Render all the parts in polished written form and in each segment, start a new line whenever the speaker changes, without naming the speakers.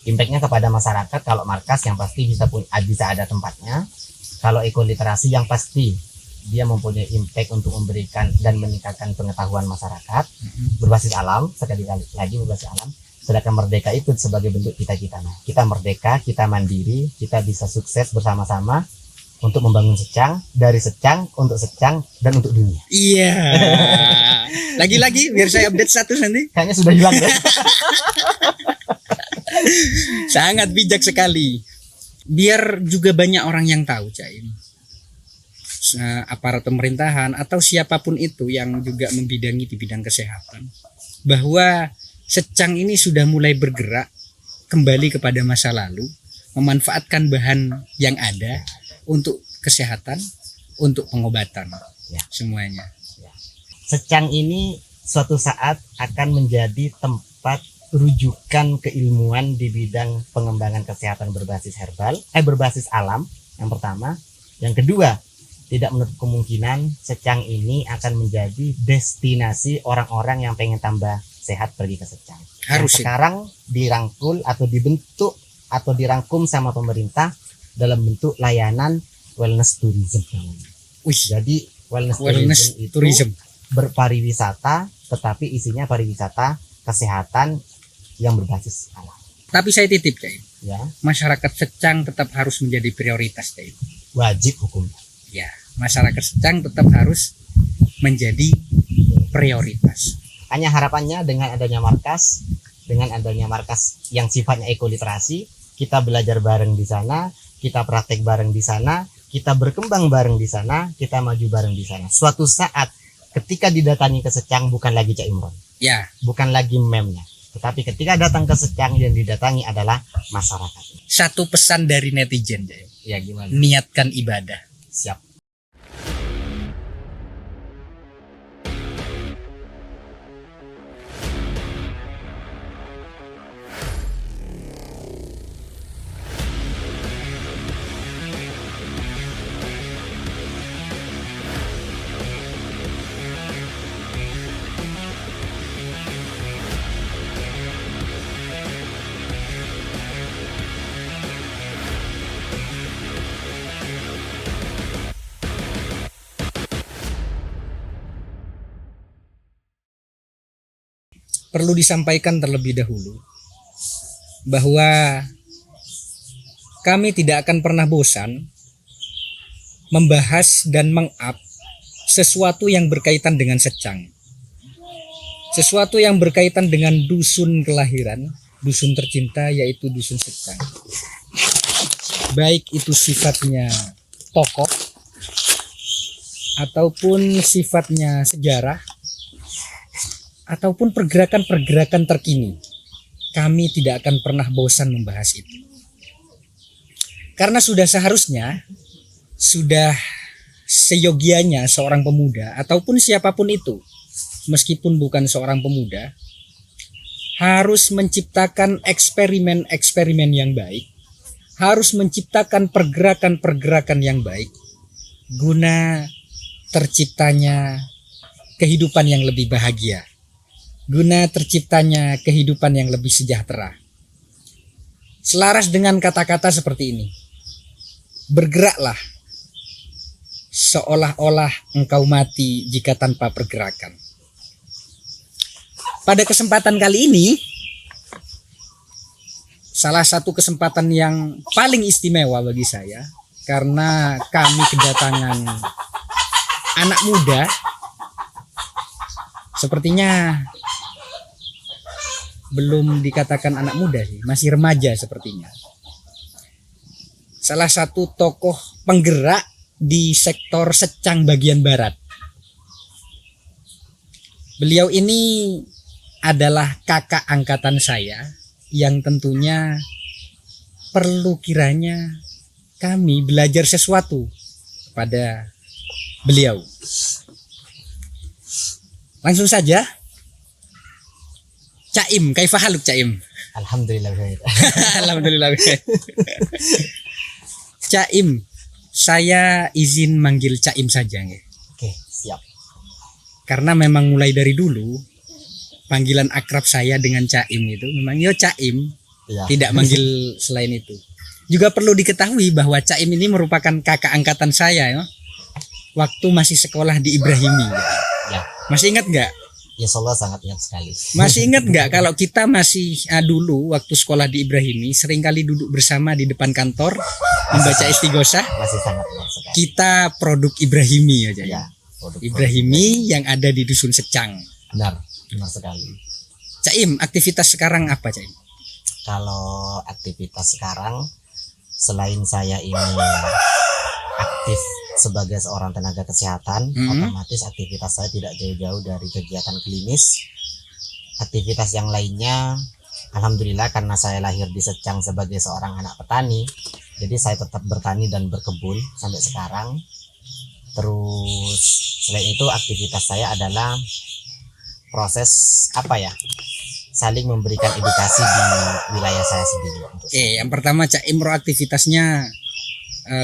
Impactnya kepada masyarakat, kalau markas yang pasti bisa ada tempatnya. Kalau ekoliterasi yang pasti dia mempunyai impact untuk memberikan dan meningkatkan pengetahuan masyarakat berbasis alam, sekali lagi berbasis alam. Sedangkan merdeka itu sebagai bentuk kita. Nah, kita merdeka, kita mandiri, kita bisa sukses bersama-sama untuk membangun Secang, dari Secang, untuk Secang, dan untuk dunia.
Iya. Lagi-lagi biar saya update status nanti.
Kayaknya sudah hilang deh.
Sangat bijak sekali. Biar juga banyak orang yang tahu, Caim. Aparat pemerintahan atau siapapun itu yang juga membidangi di bidang kesehatan, bahwa Secang ini sudah mulai bergerak kembali kepada masa lalu, memanfaatkan bahan yang ada untuk kesehatan, untuk pengobatan, semuanya.
Secang ini suatu saat akan menjadi tempat rujukan keilmuan di bidang pengembangan kesehatan berbasis herbal, berbasis alam, yang pertama. Yang kedua, tidak menutup kemungkinan Secang ini akan menjadi destinasi orang-orang yang pengen tambah sehat pergi ke Secang. Harus sekarang dirangkul atau dibentuk atau dirangkum sama pemerintah dalam bentuk layanan wellness tourism. Jadi wellness tourism itu berpariwisata, tetapi isinya pariwisata kesehatan yang berbasis alam.
Tapi saya titip, Caim.
Ya.
Masyarakat Secang tetap harus menjadi prioritas, Caim.
Wajib hukumnya.
Ya, masyarakat Secang tetap harus menjadi prioritas.
Hanya harapannya dengan adanya markas yang sifatnya ekoliterasi, kita belajar bareng di sana, kita praktek bareng di sana, kita berkembang bareng di sana, kita maju bareng di sana. Suatu saat ketika didatangi ke Secang bukan lagi Cak Imron.
Ya,
bukan lagi memnya. Tetapi ketika datang ke Secang yang didatangi adalah masyarakat.
Satu pesan dari netizen, Caim.
Ya, gimana?
Niatkan ibadah.
Siap.
Perlu disampaikan terlebih dahulu bahwa kami tidak akan pernah bosan membahas dan meng-up sesuatu yang berkaitan dengan Secang. Sesuatu yang berkaitan dengan dusun kelahiran, dusun tercinta, yaitu dusun Secang. Baik itu sifatnya tokoh ataupun sifatnya sejarah ataupun pergerakan-pergerakan terkini, kami tidak akan pernah bosan membahas itu. Karena sudah seharusnya, sudah seyogianya seorang pemuda ataupun siapapun itu, meskipun bukan seorang pemuda, harus menciptakan eksperimen-eksperimen yang baik, harus menciptakan pergerakan-pergerakan yang baik, guna terciptanya kehidupan yang lebih bahagia, guna terciptanya kehidupan yang lebih sejahtera. Selaras dengan kata-kata seperti ini, bergeraklah seolah-olah engkau mati jika tanpa pergerakan. Pada kesempatan kali ini, salah satu kesempatan yang paling istimewa bagi saya, karena kami kedatangan anak muda, sepertinya belum dikatakan anak muda sih, masih remaja sepertinya. Salah satu tokoh penggerak di sektor Secang bagian barat. Beliau ini adalah kakak angkatan saya yang tentunya perlu kiranya kami belajar sesuatu kepada beliau. Langsung saja, Caim, kaifa haluk Caim?
Alhamdulillah khair.
Alhamdulillah khair. Caim, saya izin manggil Caim saja nggih.
Oke, siap.
Karena memang mulai dari dulu panggilan akrab saya dengan Caim itu memang yo Caim.
Ya.
Tidak manggil selain itu. Juga perlu diketahui bahwa Cak Im ini merupakan kakak angkatan saya ya. Waktu masih sekolah di Ibrahimi.
Ya.
Masih ingat nggak?
Insya Allah sangat ingat sekali.
Masih ingat nggak kalau kita masih dulu waktu sekolah di Ibrahimi seringkali duduk bersama di depan kantor membaca istighosah.
Masih sangat ingat sekali.
Kita produk Ibrahimi aja ya.
Produk
Ibrahimi yang ada di Dusun Secang.
benar sekali.
Cak Im, aktivitas sekarang apa Cak Im?
Kalau aktivitas sekarang, selain saya ini aktif sebagai seorang tenaga kesehatan, otomatis aktivitas saya tidak jauh-jauh dari kegiatan klinis. Aktivitas yang lainnya, alhamdulillah karena saya lahir di Secang sebagai seorang anak petani, jadi saya tetap bertani dan berkebun sampai sekarang. Terus selain itu aktivitas saya adalah proses saling memberikan edukasi di wilayah saya sendiri.
Yang pertama Cak Im aktivitasnya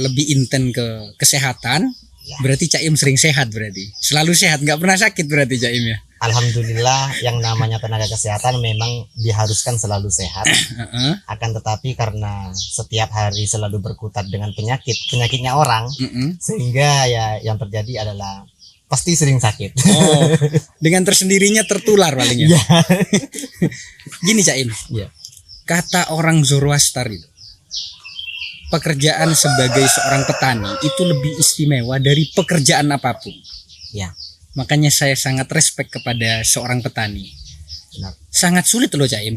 lebih intens ke kesehatan.
Ya.
Berarti Cak Im sering sehat berarti. Selalu sehat, nggak pernah sakit berarti Cak Im ya.
Alhamdulillah yang namanya tenaga kesehatan memang diharuskan selalu sehat. Akan tetapi karena setiap hari selalu berkutat dengan penyakitnya orang, sehingga ya yang terjadi adalah pasti sering sakit.
Dengan tersendirinya tertular paling ya. Gini Cak Im.
Ya.
Kata orang Zoroaster itu, pekerjaan sebagai seorang petani itu lebih istimewa dari pekerjaan apapun.
Ya.
Makanya saya sangat respect kepada seorang petani.
Benar.
Sangat sulit loh Cak Im.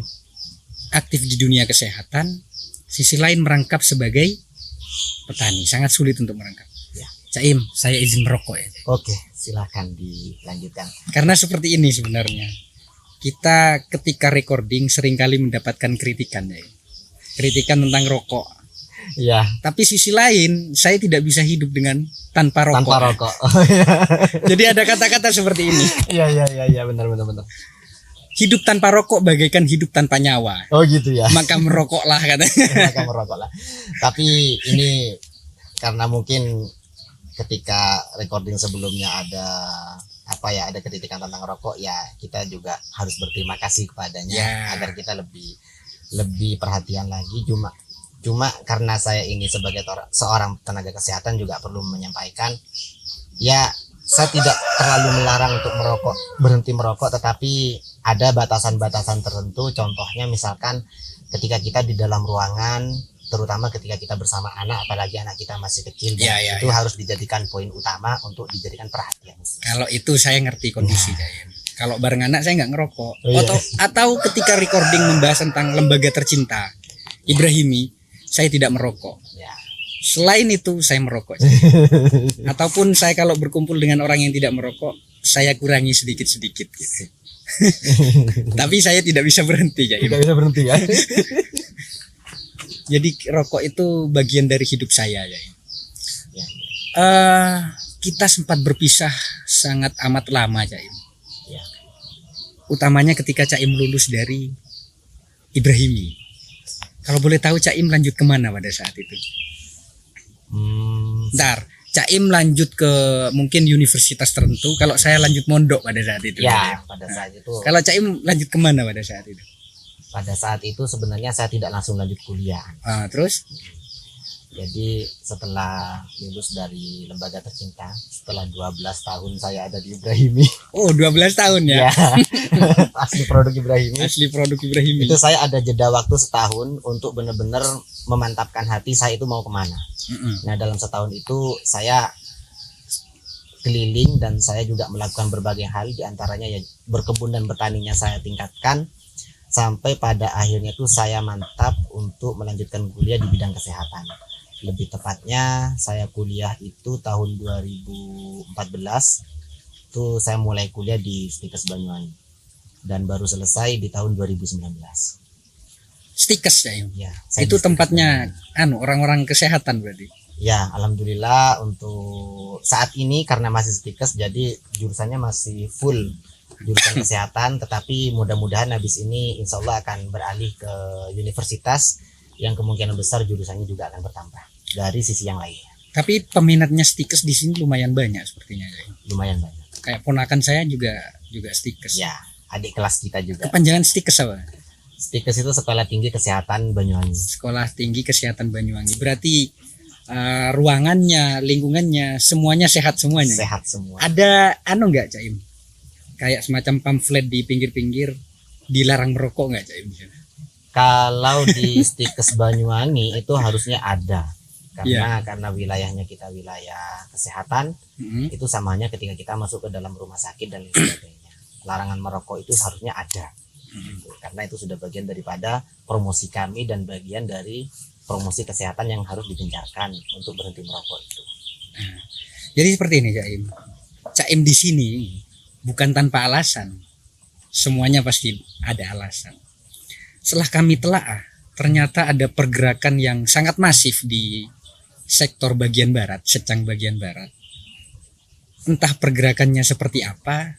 Aktif di dunia kesehatan, sisi lain merangkap sebagai petani. Sangat sulit untuk merangkap.
Ya.
Cak Im, saya izin merokok ya.
Oke, silahkan dilanjutkan.
Karena seperti ini sebenarnya. Kita ketika recording seringkali mendapatkan kritikan ya. Kritikan tentang rokok.
Ya.
Tapi sisi lain, saya tidak bisa hidup dengan tanpa rokok.
Tanpa rokok.
Jadi ada kata-kata seperti ini.
Iya, benar.
Hidup tanpa rokok bagaikan hidup tanpa nyawa.
Oh gitu ya.
Maka merokoklah katanya.
Maka merokoklah. Tapi ini karena mungkin ketika recording sebelumnya ada ada kritikan tentang rokok, ya kita juga harus berterima kasih kepadanya agar kita lebih perhatian lagi. Cuma karena saya ini sebagai seorang tenaga kesehatan juga perlu menyampaikan, ya saya tidak terlalu melarang untuk berhenti merokok, tetapi ada batasan-batasan tertentu. Contohnya misalkan ketika kita di dalam ruangan, terutama ketika kita bersama anak, apalagi anak kita masih kecil, itu harus dijadikan poin utama untuk dijadikan perhatian.
Kalau itu saya ngerti kondisi Kalau bareng anak saya nggak ngerokok. Atau ketika recording membahas tentang lembaga tercinta Ibrahimi, saya tidak merokok.
Ya.
Selain itu saya merokok. Ataupun saya kalau berkumpul dengan orang yang tidak merokok, saya kurangi sedikit-sedikit gitu. Tapi saya tidak bisa berhenti
Tidak bisa berhenti ya.
Jadi rokok itu bagian dari hidup saya ya. Kita sempat berpisah sangat amat lama Cak Im.
Ya.
Utamanya ketika Cak Im lulus dari Ibrahimi. Kalau boleh tahu Cak Im lanjut kemana pada saat itu? Bentar, Cak Im lanjut ke mungkin universitas tertentu. Kalau saya lanjut mondok pada saat itu.
Ya, pada saat itu.
Kalau Cak Im lanjut kemana pada saat itu?
Pada saat itu sebenarnya saya tidak langsung lanjut kuliah.
Terus?
Jadi setelah lulus dari lembaga tercinta, setelah 12 tahun saya ada di Ibrahimi.
Oh, 12 tahun ya?
Asli produk Ibrahimi.
Asli produk Ibrahimi.
Itu saya ada jeda waktu setahun untuk benar-benar memantapkan hati saya itu mau kemana. Nah, dalam setahun itu saya keliling dan saya juga melakukan berbagai hal, diantaranya ya berkebun dan bertaninya saya tingkatkan. Sampai pada akhirnya tuh saya mantap untuk melanjutkan kuliah di bidang kesehatan. Lebih tepatnya saya kuliah itu tahun 2014. Tuh saya mulai kuliah di Stikes Banyuwangi. Dan baru selesai di tahun 2019.
Stikes ya?
Ya,
itu tempatnya orang-orang kesehatan berarti?
Ya, alhamdulillah untuk saat ini karena masih Stikes, jadi jurusannya masih full jurusan kesehatan, tetapi mudah-mudahan habis ini insya Allah akan beralih ke universitas yang kemungkinan besar jurusannya juga akan bertambah dari sisi yang lainnya.
Tapi peminatnya Stikes di sini lumayan banyak sepertinya.
Lumayan banyak.
Kayak ponakan saya juga Stikes.
Ya, adik kelas kita juga.
Kepanjangan Stikes apa?
Stikes itu Sekolah Tinggi Kesehatan Banyuwangi.
Sekolah Tinggi Kesehatan Banyuwangi. Berarti ruangannya, lingkungannya, semuanya sehat semuanya.
Sehat semua.
Ada enggak Cak Im? Kayak semacam pamflet di pinggir-pinggir dilarang merokok enggak Cak Im?
Kalau di Stikes Banyuwangi itu harusnya ada. Karena wilayahnya kita wilayah kesehatan, itu samanya ketika kita masuk ke dalam rumah sakit dan lain sebagainya. Larangan merokok itu seharusnya ada. Karena itu sudah bagian daripada promosi kami dan bagian dari promosi kesehatan yang harus digencarkan untuk berhenti merokok itu.
Jadi seperti ini Cak Im. Cak Im di sini bukan tanpa alasan. Semuanya pasti ada alasan. Setelah kami telaah, ternyata ada pergerakan yang sangat masif di sektor bagian barat, Secang bagian barat. Entah pergerakannya seperti apa,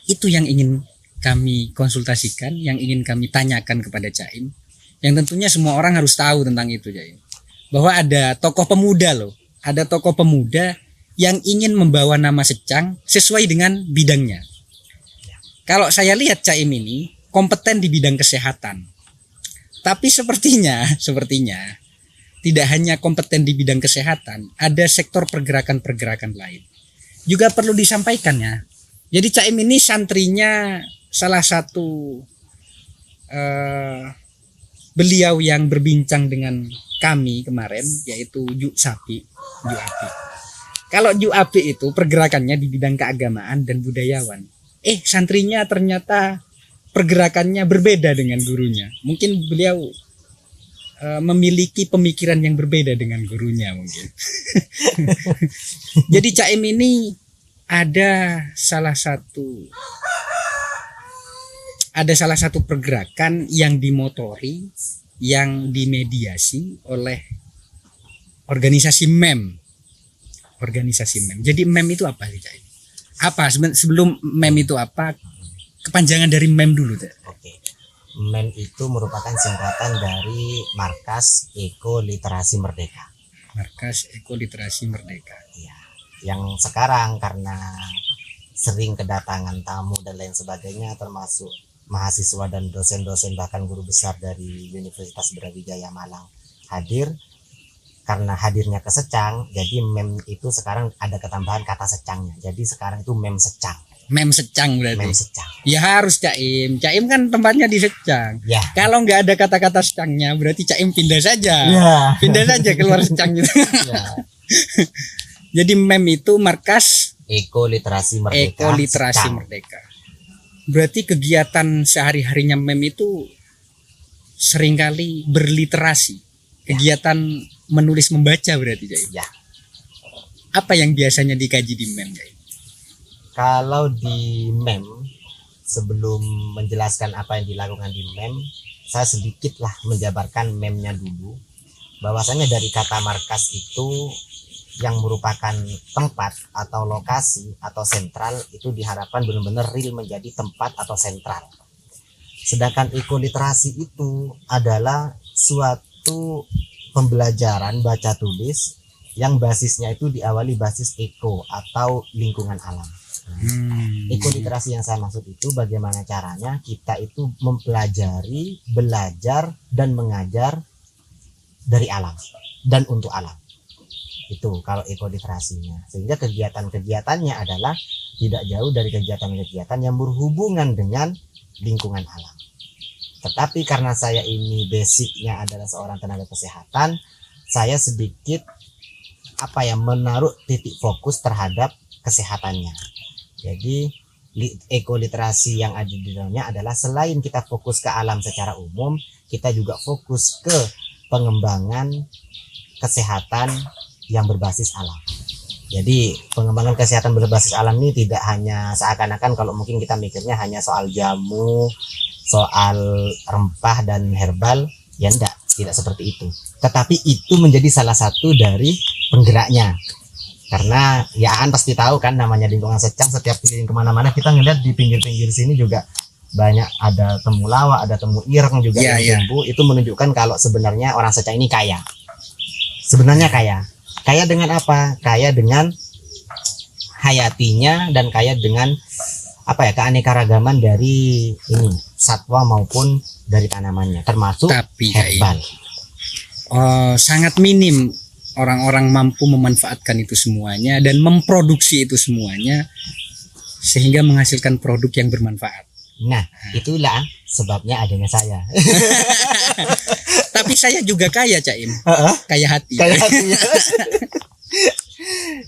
itu yang ingin kami konsultasikan, yang ingin kami tanyakan kepada Cak Im. Yang tentunya semua orang harus tahu tentang itu Cak Im. Bahwa ada tokoh pemuda loh, ada tokoh pemuda yang ingin membawa nama Secang sesuai dengan bidangnya. Kalau saya lihat Cak Im ini kompeten di bidang kesehatan. Tapi sepertinya tidak hanya kompeten di bidang kesehatan, ada sektor pergerakan-pergerakan lain. Juga perlu disampaikan ya. Jadi Cak Im ini santrinya salah satu beliau yang berbincang dengan kami kemarin, yaitu Juk Sapi, Juk Api. Kalau Juk Api itu pergerakannya di bidang keagamaan dan budayawan. Santrinya ternyata pergerakannya berbeda dengan gurunya. Mungkin beliau memiliki pemikiran yang berbeda dengan gurunya mungkin. Jadi Cak Im ini ada salah satu pergerakan yang dimotori, yang dimediasi oleh organisasi MEM. Jadi MEM itu apa sih Cak Im? Apa sebelum MEM itu apa? Kepanjangan dari MEM dulu Cak.
Oke. MEM itu merupakan singkatan dari Markas Eko Literasi Merdeka.
Markas Eko Literasi Merdeka.
Iya. Yang sekarang karena sering kedatangan tamu dan lain sebagainya, termasuk mahasiswa dan dosen-dosen bahkan guru besar dari Universitas Brawijaya Malang hadir. Karena hadirnya ke Secang, jadi MEM itu sekarang ada ketambahan kata Secangnya. Jadi sekarang itu MEM Secang.
MEM Secang berarti.
MEM Secang.
Ya harus Cak Im. Cak Im kan tempatnya di Secang.
Ya.
Kalau nggak ada kata-kata Secangnya, berarti Cak Im pindah saja.
Ya.
Pindah saja keluar Secang gitu.
Ya.
Jadi MEM itu Markas
Eko Literasi Merdeka.
Eko Literasi
Secang.
Merdeka. Berarti kegiatan sehari-harinya MEM itu seringkali berliterasi. Kegiatan menulis membaca berarti Cak Im.
Ya.
Apa yang biasanya dikaji di MEM Cak Im?
Kalau di MEM, sebelum menjelaskan apa yang dilakukan di MEM, saya sedikitlah menjabarkan MEM-nya dulu. Bahwasanya dari kata markas itu yang merupakan tempat atau lokasi atau sentral, itu diharapkan benar-benar real menjadi tempat atau sentral. Sedangkan ekoliterasi itu adalah suatu pembelajaran baca tulis yang basisnya itu diawali basis eko atau lingkungan alam. Ekoliterasi yang saya maksud itu bagaimana caranya kita itu mempelajari, belajar dan mengajar dari alam dan untuk alam. Itu kalau ekoliterasinya. Sehingga kegiatan-kegiatannya adalah tidak jauh dari kegiatan-kegiatan yang berhubungan dengan lingkungan alam. Tetapi karena saya ini basicnya adalah seorang tenaga kesehatan, saya sedikit menaruh titik fokus terhadap kesehatannya. Jadi ekoliterasi yang ada di dalamnya adalah selain kita fokus ke alam secara umum, kita juga fokus ke pengembangan kesehatan yang berbasis alam. Jadi pengembangan kesehatan berbasis alam ini tidak hanya seakan-akan kalau mungkin kita mikirnya hanya soal jamu, soal rempah dan herbal, ya tidak seperti itu. Tetapi itu menjadi salah satu dari penggeraknya. Karena ya kan pasti tahu kan namanya lingkungan Secang, setiap keliling kemana-mana kita ngeliat di pinggir-pinggir sini juga banyak ada temulawak, ada temu ireng juga yang tumbuh. Itu menunjukkan kalau sebenarnya orang Secang ini kaya. Sebenarnya kaya. Kaya dengan apa? Kaya dengan hayatinya dan kaya dengan keanekaragaman dari ini satwa maupun dari tanamannya, termasuk
Tapi
herbal.
Sangat minim orang-orang mampu memanfaatkan itu semuanya dan memproduksi itu semuanya sehingga menghasilkan produk yang bermanfaat.
Nah, itulah sebabnya adanya saya.
Tapi saya juga kaya, Caim. Kaya hati.
Kayak hatinya.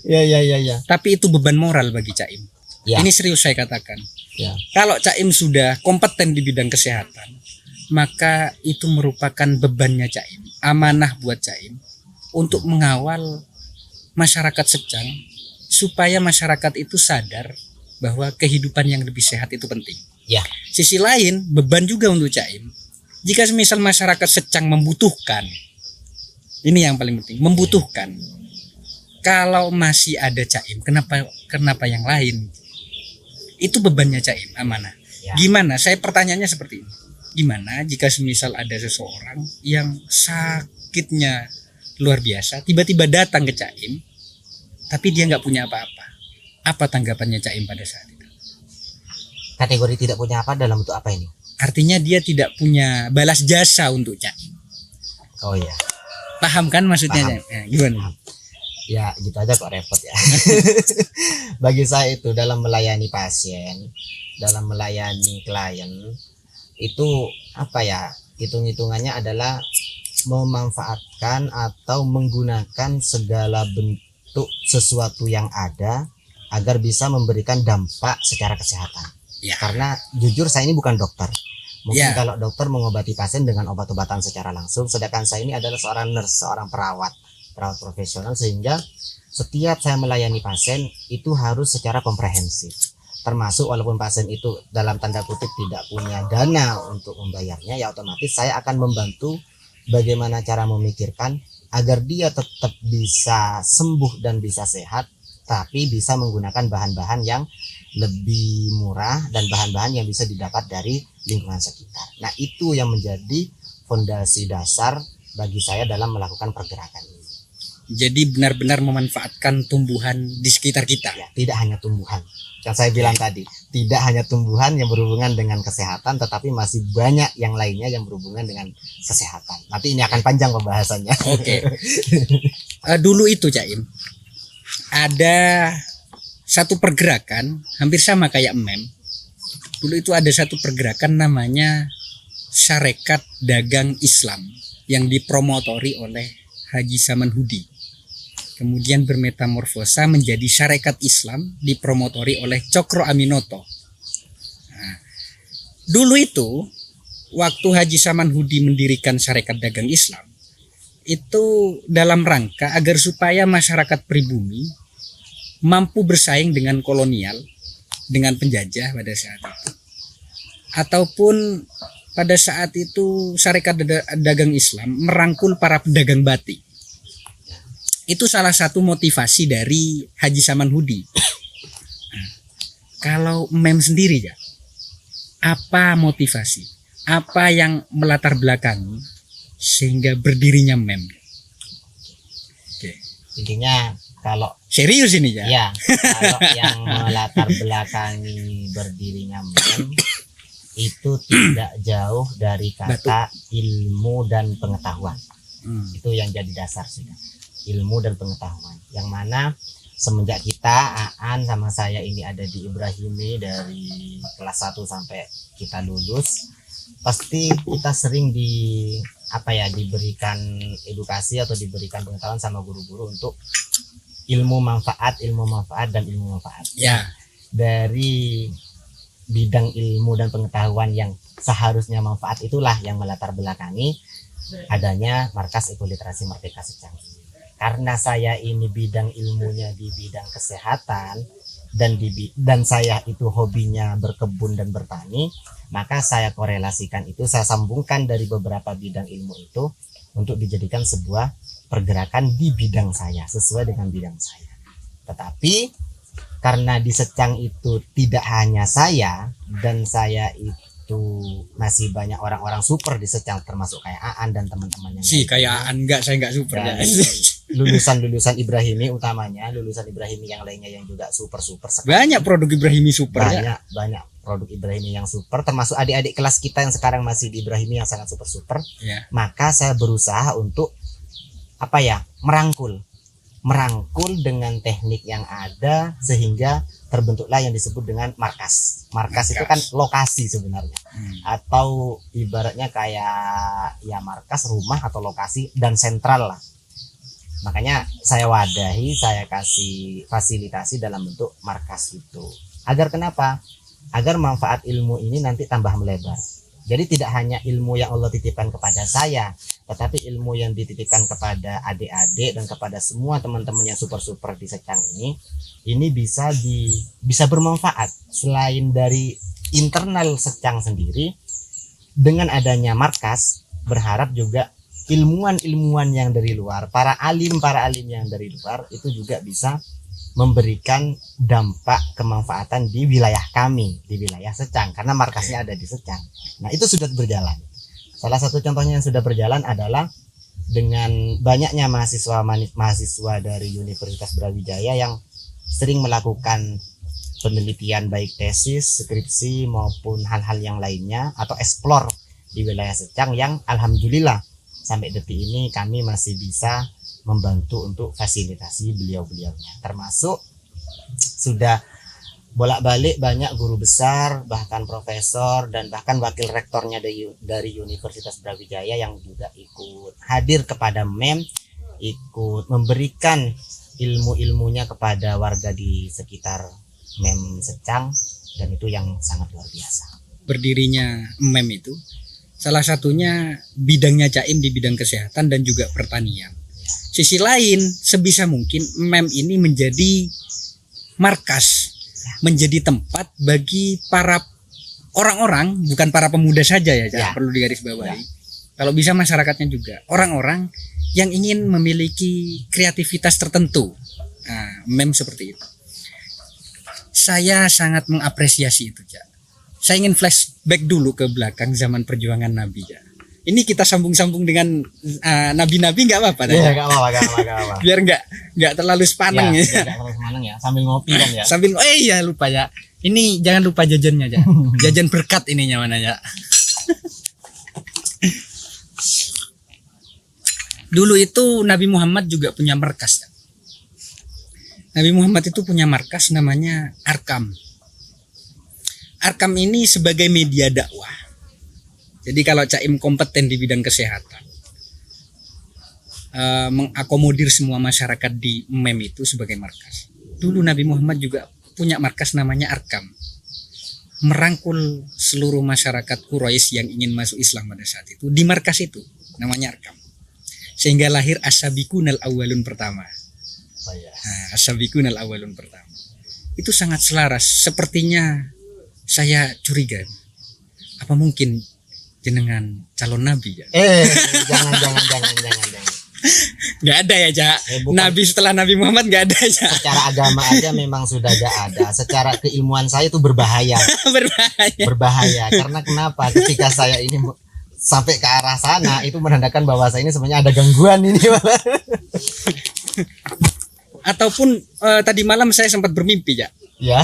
Ya.
Tapi itu beban moral bagi Caim.
Ya.
Ini serius saya katakan.
Ya.
Kalau Caim sudah kompeten di bidang kesehatan, maka itu merupakan bebannya Caim, amanah buat Caim untuk mengawal masyarakat Secang supaya masyarakat itu sadar bahwa kehidupan yang lebih sehat itu penting.
Ya.
Sisi lain, beban juga untuk Caim. Jika misal masyarakat Secang membutuhkan, ini yang paling penting, membutuhkan. Kalau masih ada Caim, kenapa yang lain? Itu bebannya Caim, amanah.
Ya.
Gimana? Saya pertanyaannya seperti ini. Gimana jika semisal ada seseorang yang sakitnya luar biasa, tiba-tiba datang ke Caim, tapi dia nggak punya apa-apa? Apa tanggapannya Caim pada saat itu?
Kategori tidak punya apa dalam bentuk apa ini?
Artinya dia tidak punya balas jasa untuk Caim.
Oh ya.
Paham kan maksudnya?
Paham.
Caim? Gimana?
Ya gitu aja kok repot ya. Bagi saya itu dalam melayani pasien, dalam melayani klien itu hitung-hitungannya adalah memanfaatkan atau menggunakan segala bentuk sesuatu yang ada agar bisa memberikan dampak secara kesehatan.
Ya.
Karena jujur saya ini bukan dokter. Mungkin
Ya.
kalau dokter mengobati pasien dengan obat-obatan secara langsung, sedangkan saya ini adalah seorang nurse, seorang perawat profesional, sehingga setiap saya melayani pasien itu harus secara komprehensif. Termasuk walaupun pasien itu dalam tanda kutip tidak punya dana untuk membayarnya, ya otomatis saya akan membantu bagaimana cara memikirkan agar dia tetap bisa sembuh dan bisa sehat, tapi bisa menggunakan bahan-bahan yang lebih murah dan bahan-bahan yang bisa didapat dari lingkungan sekitar. Nah, itu yang menjadi fondasi dasar bagi saya dalam melakukan pergerakan ini.
Jadi benar-benar memanfaatkan tumbuhan di sekitar kita.
Ya, tidak hanya tumbuhan. Yang saya bilang tadi, tidak hanya tumbuhan yang berhubungan dengan kesehatan, tetapi masih banyak yang lainnya yang berhubungan dengan kesehatan. Nanti ini akan panjang pembahasannya.
Oke. Dulu itu Caim, ada satu pergerakan hampir sama kayak MEM. Dulu itu ada satu pergerakan namanya Sarekat Dagang Islam yang dipromotori oleh Haji Saman Hudi. Kemudian bermetamorfosa menjadi Sarekat Islam dipromotori oleh Cokro Aminoto. Nah, dulu itu waktu Haji Saman Hudi mendirikan Sarekat Dagang Islam itu dalam rangka agar supaya masyarakat pribumi mampu bersaing dengan kolonial, dengan penjajah pada saat itu. Ataupun pada saat itu Sarekat Dagang Islam merangkul para pedagang batik. Itu salah satu motivasi dari Haji Saman Hudi. Nah, kalau MEM sendiri ya, apa motivasi? Apa yang melatar belakangi sehingga berdirinya MEM? Oke.
Intinya kalau
Serius ini ya?
ya, kalau yang melatar belakangi berdirinya MEM itu tidak jauh dari kata ilmu dan pengetahuan. Itu yang jadi dasar sudah. Ilmu dan pengetahuan. Yang mana semenjak kita Aan sama saya ini ada di Ibrahimi dari kelas 1 sampai kita lulus, pasti kita sering diberikan edukasi atau diberikan pengetahuan sama guru-guru untuk ilmu manfaat dan ilmu manfaat.
Ya.
Dari bidang ilmu dan pengetahuan yang seharusnya manfaat itulah yang melatar belakangi adanya Markas Ekoliterasi Merdeka Secang. Karena saya ini bidang ilmunya di bidang kesehatan dan saya itu hobinya berkebun dan bertani, maka saya korelasikan itu, saya sambungkan dari beberapa bidang ilmu itu untuk dijadikan sebuah pergerakan di bidang saya, sesuai dengan bidang saya. Tetapi karena di Secang itu tidak hanya saya, dan saya itu masih banyak orang-orang super di Secang, termasuk kayak Aan dan teman-temannya.
Kayak Aan enggak, saya enggak super ya.
lulusan Ibrahimi utamanya, lulusan Ibrahimi yang lainnya yang juga super sekali.
Banyak produk Ibrahimi super ya.
Banyak produk Ibrahimi yang super, termasuk adik-adik kelas kita yang sekarang masih di Ibrahimi yang sangat super.
Ya.
Maka saya berusaha untuk merangkul dengan teknik yang ada sehingga terbentuklah yang disebut dengan markas. Markas itu kan lokasi sebenarnya. Atau ibaratnya kayak ya markas, rumah atau lokasi dan sentral lah. Makanya saya wadahi, saya kasih fasilitasi dalam bentuk markas itu. Agar kenapa? Agar manfaat ilmu ini nanti tambah melebar. Jadi tidak hanya ilmu yang Allah titipkan kepada saya, tetapi ilmu yang dititipkan kepada adik-adik dan kepada semua teman-teman yang super di Secang ini bisa bermanfaat. Selain dari internal Secang sendiri, dengan adanya markas, berharap juga ilmuwan yang dari luar, para alim yang dari luar itu juga bisa memberikan dampak kemanfaatan di wilayah kami, di wilayah Secang, karena markasnya ada di Secang. Nah, itu sudah berjalan. Salah satu contohnya yang sudah berjalan adalah dengan banyaknya mahasiswa dari Universitas Brawijaya yang sering melakukan penelitian baik tesis, skripsi maupun hal-hal yang lainnya atau explore di wilayah Secang yang alhamdulillah sampai detik ini kami masih bisa membantu untuk fasilitasi beliau-beliaunya, termasuk sudah bolak-balik banyak guru besar, bahkan profesor dan bahkan wakil rektornya dari Universitas Brawijaya yang juga ikut hadir kepada MEM, ikut memberikan ilmu-ilmunya kepada warga di sekitar MEM Secang, dan itu yang sangat luar biasa.
Berdirinya MEM itu salah satunya bidangnya Caim di bidang kesehatan dan juga pertanian. Sisi lain, sebisa mungkin MEM ini menjadi markas, menjadi tempat bagi para orang-orang, bukan para pemuda saja ya. Perlu digarisbawahi. Kalau bisa masyarakatnya juga, orang-orang yang ingin memiliki kreativitas tertentu. Nah, MEM seperti itu. Saya sangat mengapresiasi itu, Ja. Saya ingin flashback dulu ke belakang zaman perjuangan Nabi, Ja. Ini kita sambung-sambung dengan nabi-nabi nggak apa-apa?
Iya, nggak apa-apa.
Biar nggak terlalu sepaneng ya.
Nggak terlalu sepaneng ya. Sambil ngopi kan ya.
Iya lupa ya. Ini jangan lupa jajannya ya. Jajan berkat ininya mana ya. Dulu itu Nabi Muhammad juga punya markas. Nabi Muhammad itu punya markas namanya Arkam. Arkam ini sebagai media dakwah. Jadi kalau Caim kompeten di bidang kesehatan, mengakomodir semua masyarakat di MEM itu sebagai markas. Dulu Nabi Muhammad juga punya markas namanya Arkam, merangkul seluruh masyarakat Quraisy yang ingin masuk Islam pada saat itu di markas itu namanya Arkam, sehingga lahir as-sabiqunal awwalun pertama. As-sabiqunal awwalun pertama itu sangat selaras. Sepertinya saya curiga, apa mungkin jenengan calon nabi ya?
Jangan.
Nggak ada ya, Ja. Nabi setelah Nabi Muhammad nggak ada ya.
Secara agama aja memang sudah nggak ada. Secara keilmuan saya itu berbahaya. Berbahaya. Karena kenapa? Ketika saya ini sampai ke arah sana, itu menandakan bahwa saya ini sebenarnya ada gangguan ini.
Ataupun tadi malam saya sempat bermimpi, Ja.
Ya.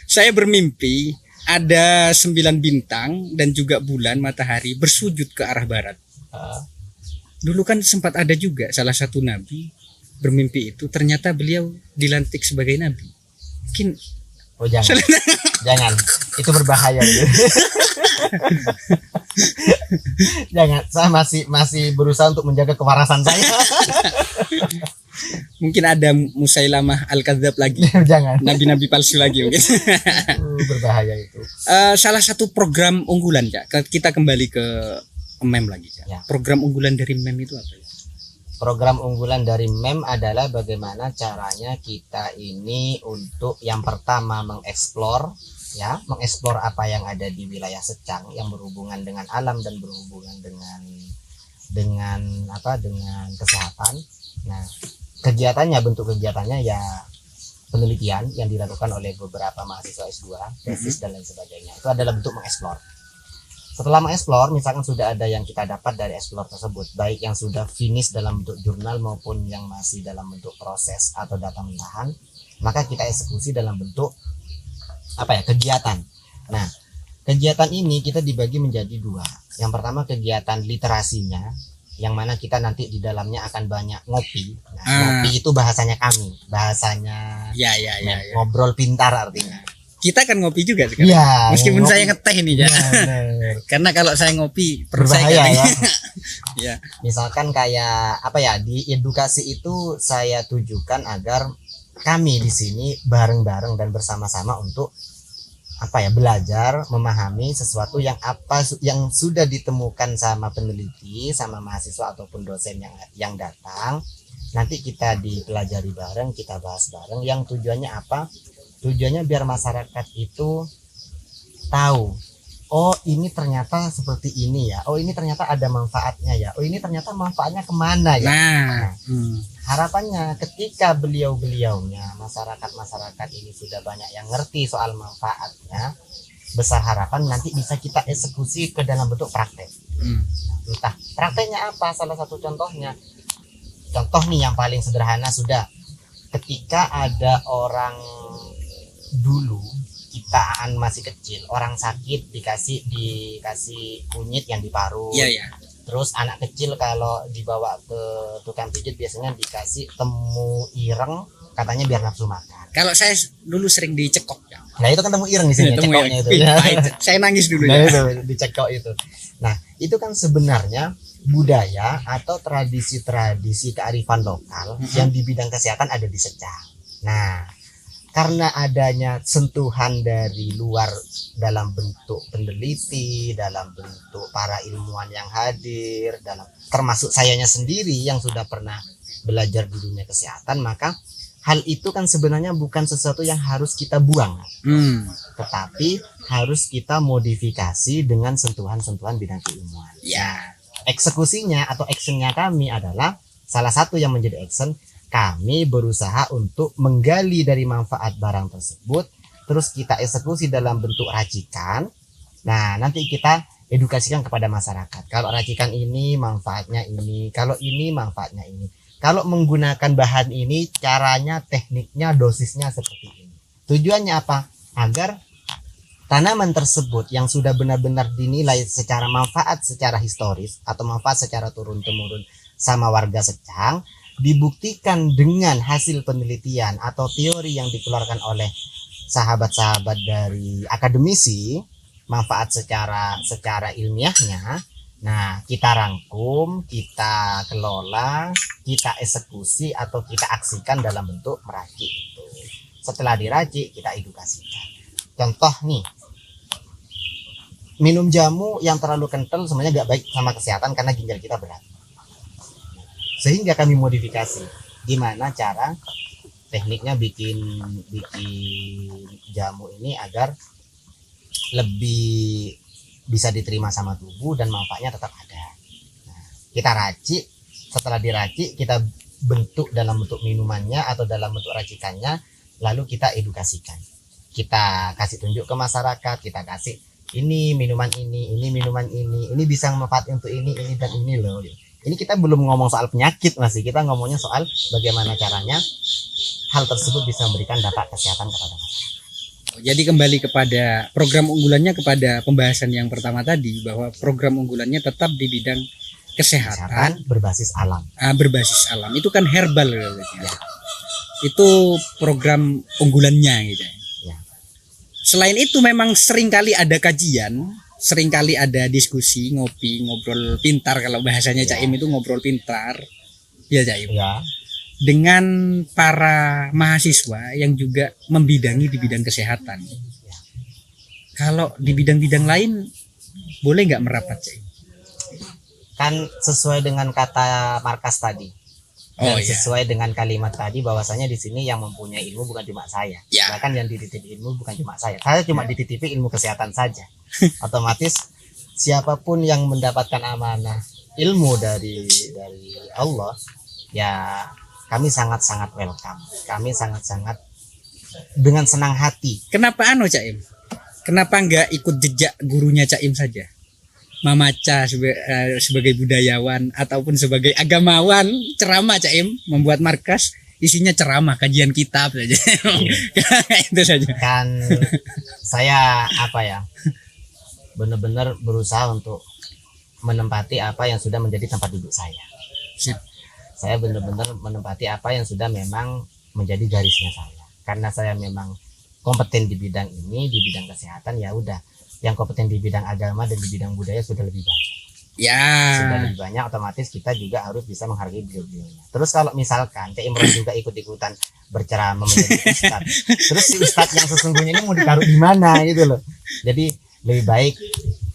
Saya bermimpi ada 9 bintang dan juga bulan, matahari bersujud ke arah barat. Dulu kan sempat ada juga salah satu nabi bermimpi itu, ternyata beliau dilantik sebagai nabi. Mungkin
jangan. Itu berbahaya. Jangan. Saya masih berusaha untuk menjaga kewarasan saya.
Mungkin ada Musailamah Al-Kadzab lagi.
Jangan.
Nabi-nabi palsu lagi mungkin.
Berbahaya itu.
Salah satu program unggulan, ya. Kita kembali ke MEM lagi, ya. Program unggulan dari MEM itu apa ya?
Program unggulan dari MEM adalah bagaimana caranya kita ini untuk yang pertama mengeksplor apa yang ada di wilayah Secang yang berhubungan dengan alam dan berhubungan dengan kesehatan. Nah, bentuk kegiatannya ya penelitian yang dilakukan oleh beberapa mahasiswa S2, tesis dan lain sebagainya. Itu adalah bentuk mengeksplor. Setelah mengeksplor, misalkan sudah ada yang kita dapat dari eksplor tersebut, baik yang sudah finish dalam bentuk jurnal maupun yang masih dalam bentuk proses atau data mentahan, maka kita eksekusi dalam bentuk kegiatan. Nah, kegiatan ini kita dibagi menjadi dua. Yang pertama kegiatan literasinya, yang mana kita nanti di dalamnya akan banyak ngopi. Nah, ngopi itu bahasanya kami, bahasanya
ya.
Ngobrol pintar artinya.
Kita kan ngopi juga sekarang.
Ya,
meskipun
ngopi.
saya ngeteh nih ya. Karena kalau saya ngopi perut saya
berbahaya ya.
Ya.
Misalkan kayak di edukasi itu saya tujukan agar kami di sini bareng-bareng dan bersama-sama untuk belajar memahami sesuatu yang sudah ditemukan sama peneliti, sama mahasiswa ataupun dosen yang datang. Nanti kita dipelajari bareng, kita bahas bareng. Yang tujuannya apa? Tujuannya biar masyarakat itu tahu, oh ini ternyata seperti ini ya, oh ini ternyata ada manfaatnya ya, oh ini ternyata manfaatnya kemana ya. Nah, harapannya ketika beliau-beliaunya, masyarakat ini sudah banyak yang ngerti soal manfaatnya, besar harapan nanti bisa kita eksekusi ke dalam bentuk praktek. Entah prakteknya apa, salah satu contoh nih yang paling sederhana sudah ketika ada orang dulu kita masih kecil, orang sakit dikasih kunyit yang diparut.
Iya.
Terus anak kecil kalau dibawa ke tukang pijit biasanya dikasih temu ireng, katanya biar nafsu makan.
Kalau saya dulu sering dicekok ya.
Nah itu kan temu ireng di sini, cekoknya itu.
Saya nangis dulu
ya.
Itu
dicekok itu. Nah itu kan sebenarnya budaya atau tradisi kearifan lokal yang di bidang kesehatan ada di Secang. Nah karena adanya sentuhan dari luar dalam bentuk peneliti, dalam bentuk para ilmuwan yang hadir, termasuk sayanya sendiri yang sudah pernah belajar di dunia kesehatan, maka hal itu kan sebenarnya bukan sesuatu yang harus kita buang, tetapi harus kita modifikasi dengan sentuhan-sentuhan bidang keilmuan.
Ya.
Eksekusinya atau actionnya kami adalah salah satu yang menjadi action. Kami berusaha untuk menggali dari manfaat barang tersebut, terus kita eksekusi dalam bentuk racikan. Nah, nanti kita edukasikan kepada masyarakat. Kalau racikan ini manfaatnya ini, kalau ini manfaatnya ini. Kalau menggunakan bahan ini, caranya, tekniknya, dosisnya seperti ini. Tujuannya apa? Agar tanaman tersebut yang sudah benar-benar dinilai secara manfaat secara historis atau manfaat secara turun-temurun sama warga Secang, dibuktikan dengan hasil penelitian atau teori yang dikeluarkan oleh sahabat-sahabat dari akademisi, manfaat secara ilmiahnya. Nah, kita rangkum, kita kelola, kita eksekusi atau kita aksikan dalam bentuk meracik itu. Setelah diracik, kita edukasikan. Contoh nih, minum jamu yang terlalu kental sebenarnya gak baik sama kesehatan karena ginjal kita berat. Sehingga kami modifikasi gimana cara tekniknya bikin jamu ini agar lebih bisa diterima sama tubuh dan manfaatnya tetap ada. Nah, kita racik, setelah diracik kita bentuk dalam bentuk minumannya atau dalam bentuk racikannya, lalu kita edukasikan. Kita kasih tunjuk ke masyarakat, kita kasih ini minuman ini minuman ini bisa manfaat untuk ini dan ini loh. Ini kita belum ngomong soal penyakit, masih kita ngomongnya soal bagaimana caranya hal tersebut bisa memberikan dampak kesehatan kepada masyarakat.
Jadi kembali kepada program unggulannya, kepada pembahasan yang pertama tadi, bahwa program unggulannya tetap di bidang kesehatan
berbasis alam.
Berbasis alam itu kan herbal ya. Itu program unggulannya gitu ya. Selain itu memang seringkali ada kajian, seringkali ada diskusi, ngobrol pintar, kalau bahasanya Cak Im itu ngobrol pintar. Ya Cak Im.
Ya.
Dengan para mahasiswa yang juga membidangi di bidang kesehatan. Kalau di bidang-bidang lain boleh nggak merapat, Cak Im?
Kan sesuai dengan kata Markas tadi. Sesuai dengan kalimat tadi bahwasanya di sini yang mempunyai ilmu bukan cuma saya.
Ya.
Bahkan yang dititipi ilmu bukan cuma saya. Saya cuma dititipi ilmu kesehatan saja. Otomatis siapapun yang mendapatkan amanah ilmu dari Allah, ya kami sangat-sangat welcome. Kami sangat-sangat dengan senang hati.
Kenapa Cak Im? Kenapa nggak ikut jejak gurunya Cak Im saja? memaca sebagai budayawan ataupun sebagai agamawan ceramah Caim, membuat markas isinya ceramah, kajian kitab saja. Itu saja.
Kan saya apa ya, benar-benar berusaha untuk menempati apa yang sudah menjadi tempat duduk saya.
Sip.
Saya benar-benar menempati apa yang sudah memang menjadi garisnya saya. Karena saya memang kompeten di bidang ini, di bidang kesehatan, ya udah. Yang kompeten di bidang agama dan di bidang budaya sudah lebih banyak. Sudah
Ya.
lebih banyak, otomatis kita juga harus bisa menghargai beliau-beliaunya. Terus kalau misalkan Cak Imron juga ikut-ikutan berceramah menjadi ustadz, terus si ustadz yang sesungguhnya ini mau ditaruh di mana gitu loh. Jadi lebih baik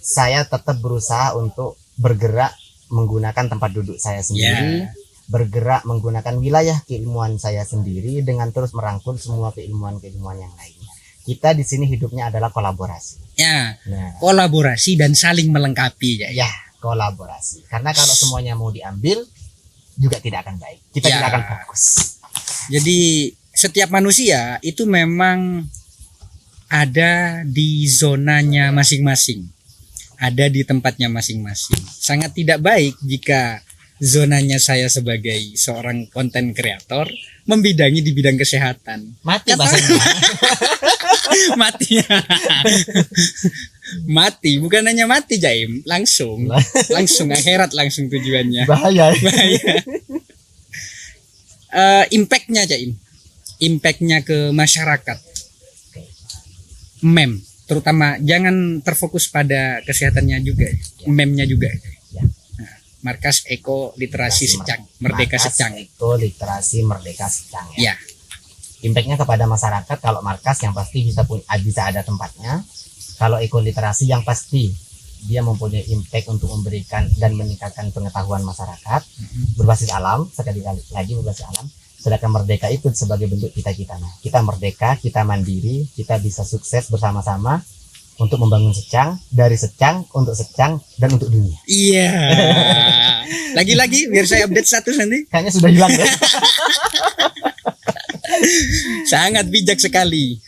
saya tetap berusaha untuk bergerak menggunakan tempat duduk saya sendiri, bergerak menggunakan wilayah keilmuan saya sendiri dengan terus merangkul semua keilmuan-keilmuan yang lainnya. Kita di sini hidupnya adalah kolaborasi.
Ya,
Nah,
kolaborasi dan saling melengkapi ya.
ya kolaborasi. Karena kalau semuanya mau diambil juga tidak akan baik. Kita
Ya.
tidak akan fokus.
Jadi setiap manusia itu memang ada di zonanya masing-masing. Ada di tempatnya masing-masing. Sangat tidak baik jika zonanya saya sebagai seorang konten kreator membidangi di bidang kesehatan.
Mati
Kata-
bahasanya.
Mati. Mati, bukan hanya mati Jaim, langsung akhirat langsung tujuannya.
Bahaya.
Bahaya. Impactnya Jaim, impactnya ke masyarakat. Mem, terutama jangan terfokus pada kesehatannya juga, memnya juga.
Ya.
Nah, Markas Eko Literasi Secang, Merdeka
Markas
Secang.
Eko Literasi Merdeka Secang.
Ya,
Impactnya kepada masyarakat, kalau markas yang pasti bisa ada tempatnya. Kalau ekoliterasi yang pasti dia mempunyai impact untuk memberikan dan meningkatkan pengetahuan masyarakat berbasis alam, sekali lagi berbasis alam. Sedangkan merdeka itu sebagai bentuk kita-kita. Nah, kita merdeka, kita mandiri, kita bisa sukses bersama-sama untuk membangun Secang, dari Secang, untuk Secang, dan untuk dunia.
iya. Lagi-lagi biar saya update status nanti.
Kayaknya sudah hilang ya.
Sangat bijak sekali.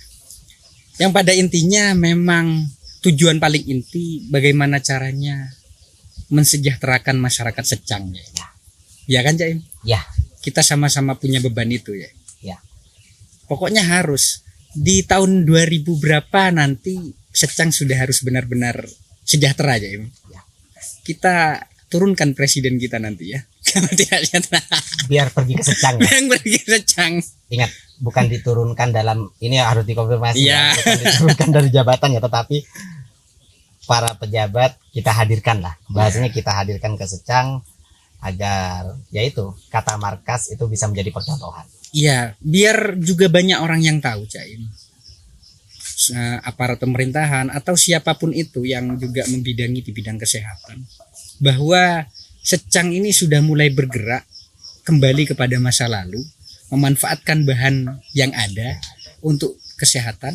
Yang pada intinya memang tujuan paling inti bagaimana caranya mensejahterakan masyarakat Secang ya. Ya kan Jaim?
Ya.
Kita sama-sama punya beban itu ya.
Ya.
Pokoknya harus di tahun 2000 berapa nanti Secang sudah harus benar-benar sejahtera Jaim.
Ya.
Kita turunkan presiden kita nanti ya. Kalau tidak sejahtera.
Biar pergi ke Secang. Ya.
Yang pergi Secang.
Ingat, bukan diturunkan dalam, ini harus dikonfirmasi
Iya.
ya, bukan diturunkan dari jabatan ya, tetapi para pejabat kita hadirkan lah, bahasanya kita hadirkan ke Secang agar yaitu kata markas itu bisa menjadi percontohan.
Iya, biar juga banyak orang yang tahu Caim. Aparat pemerintahan atau siapapun itu yang juga membidangi di bidang kesehatan, bahwa Secang ini sudah mulai bergerak kembali kepada masa lalu, memanfaatkan bahan yang ada untuk kesehatan,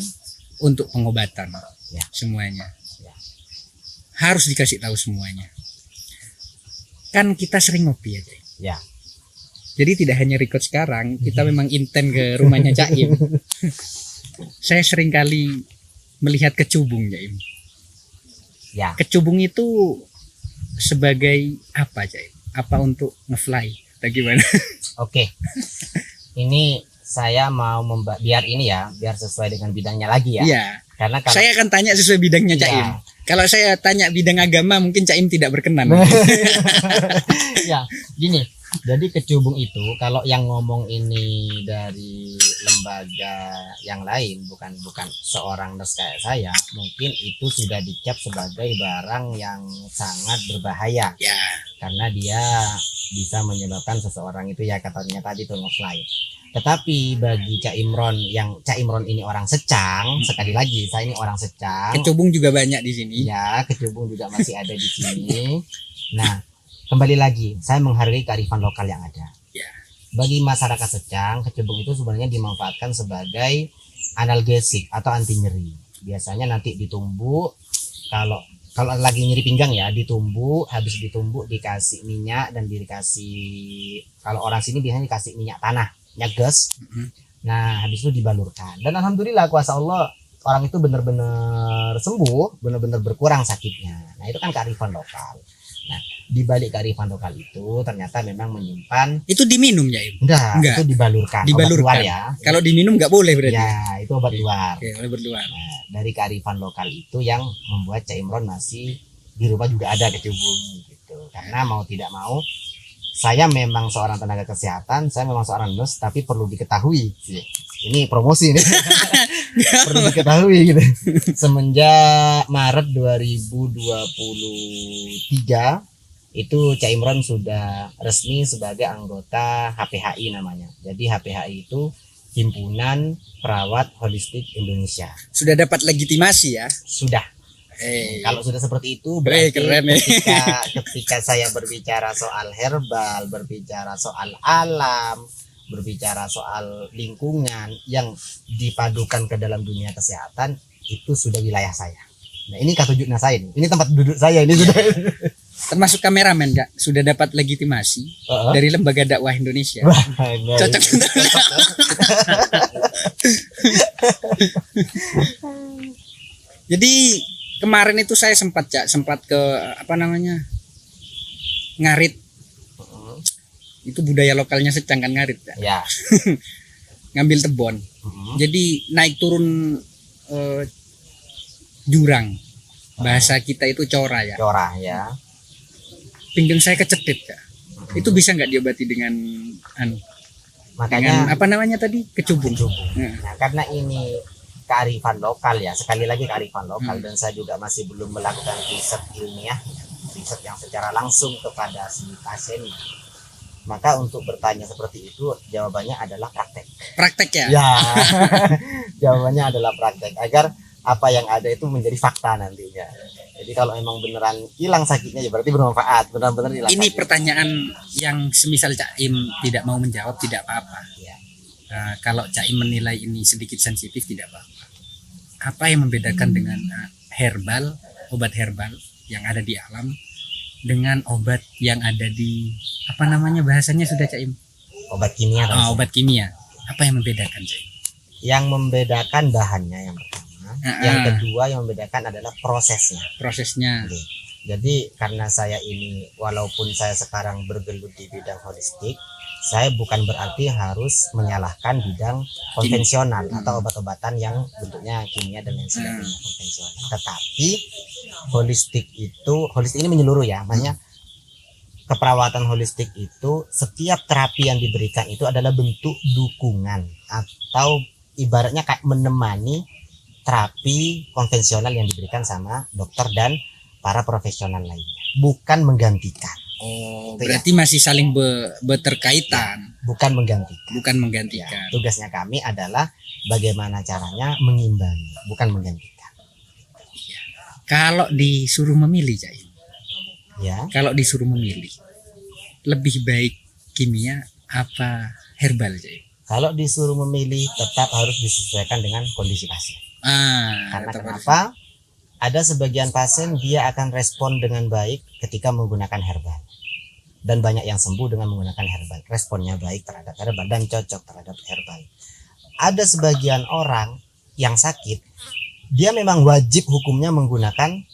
untuk pengobatan,
Ya.
semuanya.
Ya.
Harus dikasih tahu semuanya. Kan kita sering ngopi ya, Cai.
Ya,
Jadi tidak hanya record sekarang, kita memang intent ke rumahnya Caim. Saya sering kali melihat kecubung Caim.
ya,
Kecubung itu sebagai apa Caim? Apa untuk ngefly? Bagaimana?
oke. Ini saya mau biar ini ya, biar sesuai dengan bidangnya lagi ya.
Iya.
Karena kalau
Saya akan tanya sesuai bidangnya
Iya.
Caim. Kalau saya tanya bidang agama mungkin Caim tidak berkenan.
ya, gini. Jadi kecubung itu kalau yang ngomong ini dari lembaga yang lain, bukan seorang nurse kayak saya, mungkin itu sudah dicap sebagai barang yang sangat berbahaya
Ya.
karena dia bisa menyebabkan seseorang itu ya katanya tadi tuh nge-fly. Tetapi bagi Cak Imron, yang Cak Imron ini orang Secang, sekali lagi saya ini orang Secang.
Kecubung juga banyak di sini.
Ya, kecubung juga masih ada di sini. Nah, kembali lagi, saya menghargai kearifan lokal yang ada.
Ya.
Bagi masyarakat Secang, kecubung itu sebenarnya dimanfaatkan sebagai analgesik atau anti nyeri. Biasanya nanti ditumbuk, kalau lagi nyeri pinggang ya, ditumbuk, habis ditumbuk dikasih minyak dan dikasih, kalau orang sini biasanya dikasih minyak tanah, minyak gas.
Mhm.
Nah, habis itu dibalurkan. Dan alhamdulillah kuasa Allah orang itu benar-benar sembuh, benar-benar berkurang sakitnya. Nah, itu kan kearifan lokal. Nah, di balik kearifan lokal itu ternyata memang menyimpan,
Itu diminum ya, Im? Enggak.
itu dibalurkan.
Dibalurkan.
Obat luar ya.
Kalau diminum nggak boleh berarti.
Ya, itu obat luar.
Oke, boleh berluar.
Nah, dari kearifan lokal itu yang membuat Cak Imron masih di rumah juga ada kecubung gitu. Karena mau tidak mau, saya memang seorang tenaga kesehatan, saya memang seorang nurse, tapi perlu diketahui sih. Ini promosi nih. Perlu diketahui gitu. Semenjak Maret 2023 itu Cak Imron sudah resmi sebagai anggota HPHI namanya. Jadi HPHI itu Himpunan Perawat Holistik Indonesia.
Sudah dapat legitimasi ya.
Sudah. Kalau sudah seperti itu berarti
keren,
ketika saya berbicara soal herbal, berbicara soal alam, berbicara soal lingkungan yang dipadukan ke dalam dunia kesehatan, itu sudah wilayah saya. Nah, ini Katujutna saya nih. Ini tempat duduk saya ini sudah.
Termasuk kameramen Kak, sudah dapat legitimasi dari Lembaga Dakwah Indonesia. Cocok. Jadi kemarin itu saya sempat ke ngarit. Itu budaya lokalnya Secang kan, ngarit Cak.
Ya.
Ngambil tebon. Jadi naik turun jurang. Bahasa kita itu cora ya.
Cora ya.
Pinggang saya kecetit Kak. Itu bisa nggak diobati dengan
Makanya
dengan kecubung.
Nah, karena ini kearifan lokal ya, sekali lagi kearifan lokal, dan saya juga masih belum melakukan riset ilmiah, riset yang secara langsung kepada si pasien. Maka untuk bertanya seperti itu, jawabannya adalah praktek.
Praktek ya?
Ya, jawabannya adalah praktek agar apa yang ada itu menjadi fakta nantinya. Jadi kalau emang beneran hilang sakitnya ya berarti bermanfaat, benar-benar hilang.
Ini
sakit.
Pertanyaan yang semisal Cak Im tidak mau menjawab tidak apa-apa.
Ya.
Kalau Cak Im menilai ini sedikit sensitif tidak apa-apa. Apa yang membedakan dengan herbal, obat herbal yang ada di alam dengan obat yang ada di bahasanya sudah Cak Im?
Obat kimia.
Obat kimia. Apa yang membedakan Cak Im?
Yang membedakan bahannya yang pertama. Yang kedua yang membedakan adalah prosesnya. Oke. Jadi karena saya ini walaupun saya sekarang bergelut di bidang holistik, saya bukan berarti harus menyalahkan bidang konvensional atau obat-obatan yang bentuknya kimia dan lain sebagainya konvensional. Tetapi holistik ini menyeluruh ya, makanya keperawatan holistik itu setiap terapi yang diberikan itu adalah bentuk dukungan atau ibaratnya kayak menemani terapi konvensional yang diberikan sama dokter dan para profesional lainnya, bukan menggantikan.
Berarti masih saling berterkaitan.
Bukan menggantikan.
Bukan menggantikan.
Ya, tugasnya kami adalah bagaimana caranya mengimbangi, bukan menggantikan.
Kalau disuruh memilih, Cak Im.
Ya.
Kalau disuruh memilih, lebih baik kimia apa herbal, Cak Im?
Kalau disuruh memilih tetap harus disesuaikan dengan kondisi pasien. Karena kenapa? Ada sebagian pasien dia akan respon dengan baik ketika menggunakan herbal. Dan banyak yang sembuh dengan menggunakan herbal. Responnya baik terhadap herbal dan cocok terhadap herbal. Ada sebagian orang yang sakit, dia memang wajib hukumnya menggunakan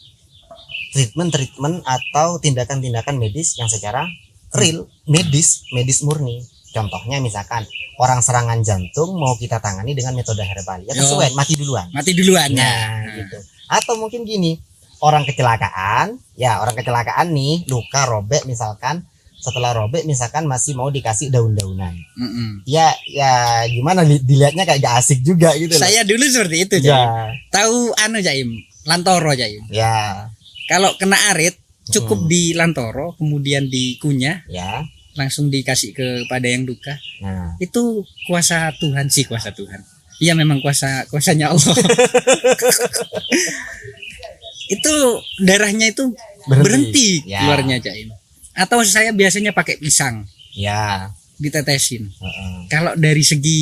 treatment atau tindakan-tindakan medis yang secara real, medis murni. Contohnya misalkan orang serangan jantung mau kita tangani dengan metode herbal, ya sesuai mati duluan. Nah, gitu. Atau mungkin gini, orang kecelakaan nih, luka robek misalkan, setelah robek misalkan masih mau dikasih daun-daunan. Ya gimana dilihatnya kayak gak asik juga gitu loh.
Saya dulu seperti itu, Jaim. Tahu Jaim, lantoro Jaim.
Ya.
Kalau kena arit cukup di lantoro, kemudian dikunyah.
Ya.
Langsung dikasih kepada yang duka.
Nah,
itu kuasa Tuhan. Iya memang kuasanya Allah. Itu darahnya itu berhenti keluarnya, Jaim. Atau saya biasanya pakai pisang.
Ya,
ditetesin. Kalau dari segi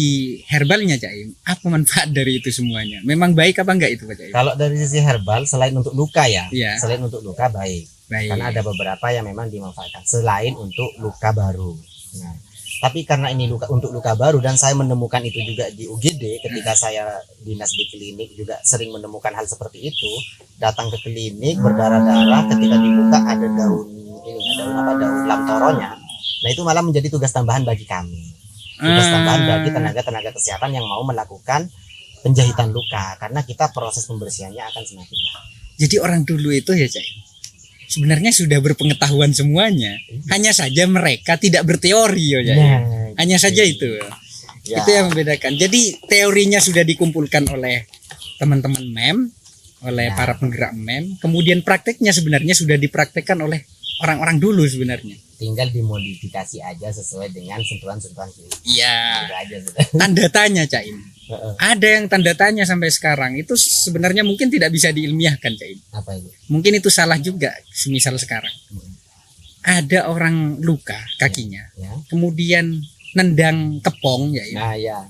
herbalnya, Jaim, apa manfaat dari itu semuanya? Memang baik apa enggak itu, Pak Jaim?
Kalau dari sisi herbal selain untuk luka ya. Selain untuk luka baik.
Baik.
Karena ada beberapa yang memang dimanfaatkan selain untuk luka baru. Nah, Tapi karena ini untuk luka baru dan saya menemukan itu juga di UGD ketika saya dinas di klinik juga sering menemukan hal seperti itu. Datang ke klinik berdarah-darah, ketika dibuka ada daun daun lamtoronya. Nah itu malah menjadi tugas tambahan bagi kami. Tugas tambahan bagi tenaga-tenaga kesehatan yang mau melakukan penjahitan luka, karena kita proses pembersihannya akan semakin lama.
Jadi orang dulu itu ya Cak, sebenarnya sudah berpengetahuan semuanya. Hanya saja mereka tidak berteori ya Cak. Hanya saja itu. Ya. Itu yang membedakan. Jadi teorinya sudah dikumpulkan oleh teman-teman MEM, oleh para penggerak MEM. Kemudian prakteknya sebenarnya sudah dipraktekkan oleh orang-orang dulu sebenarnya.
Tinggal dimodifikasi aja sesuai dengan sentuhan-sentuhan klinik.
Iya.
Gitu aja sudah.
Tanda tanya Cak Im. Ada yang tanda tanya sampai sekarang itu sebenarnya mungkin tidak bisa diilmiahkan Cak Im.
Apa itu?
Mungkin itu salah juga semisal sekarang. Ada orang luka kakinya, kemudian nendang kepong ya.
Nah ya.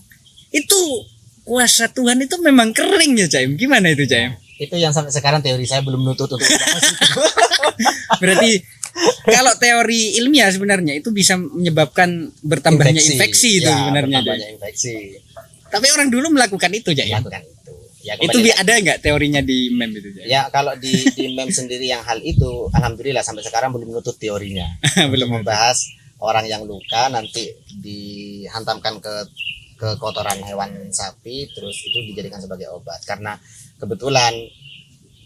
Itu kuasa Tuhan itu memang kering ya Cak Im. Gimana itu Cak Im?
Itu yang sampai sekarang teori saya belum nutut untuk
Berarti kalau teori ilmiah sebenarnya itu bisa menyebabkan bertambahnya infeksi itu sebenarnya.
Bertambahnya infeksi.
Tapi orang dulu melakukan itu Cak Im.
Melakukan itu. Ya,
itu ada nggak teorinya di MEM itu Cak Im?
Ya kalau di MEM sendiri yang hal itu, alhamdulillah sampai sekarang belum nutut teorinya.
Belum
membahas orang yang luka nanti dihantamkan ke kotoran hewan sapi, terus itu dijadikan sebagai obat. Karena kebetulan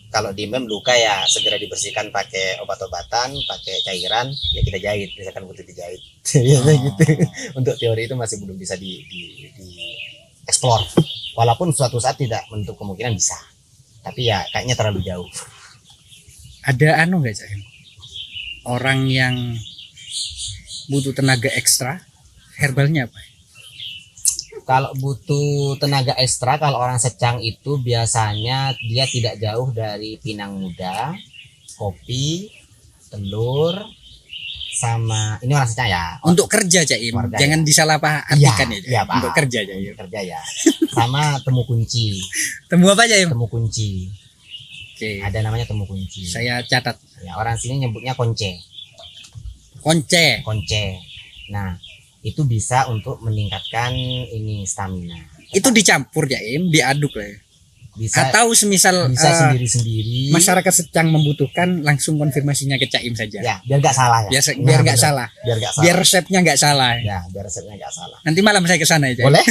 kalau di MEM luka ya segera dibersihkan pakai obat-obatan, pakai cairan, ya kita jahit, misalkan butuh dijahit. Gitu. Untuk teori itu masih belum bisa di explore. Walaupun suatu saat tidak menutup kemungkinan bisa. Tapi ya kayaknya terlalu jauh.
Ada nggak Cak Im? Orang yang butuh tenaga ekstra, herbalnya apa?
Kalau butuh tenaga ekstra, kalau orang secang itu biasanya dia tidak jauh dari pinang muda, kopi, telur, sama ini orang secang ya.
Untuk kerja Cak Im, jangan disalahartikan ya.
Pak.
Untuk kerja Cak Im.
Kerja ya. Sama temu kunci.
Temu apa Cak Im?
Temu kunci.
Oke.
Ada namanya temu kunci.
Saya catat.
Ya, orang sini nyebutnya konce.
Konce.
Nah, itu bisa untuk meningkatkan ini stamina.
Itu dicampur Cak Im, diaduk lah ya.
Bisa.
Atau semisal
bisa sendiri-sendiri.
Masyarakat secang membutuhkan, langsung konfirmasinya ke Cak Im saja.
Ya, biar nggak salah ya.
Biar nggak salah. Biar resepnya nggak salah.
Ya, biar resepnya nggak salah.
Nanti malam saya ke sana ya Cak Im.
Boleh.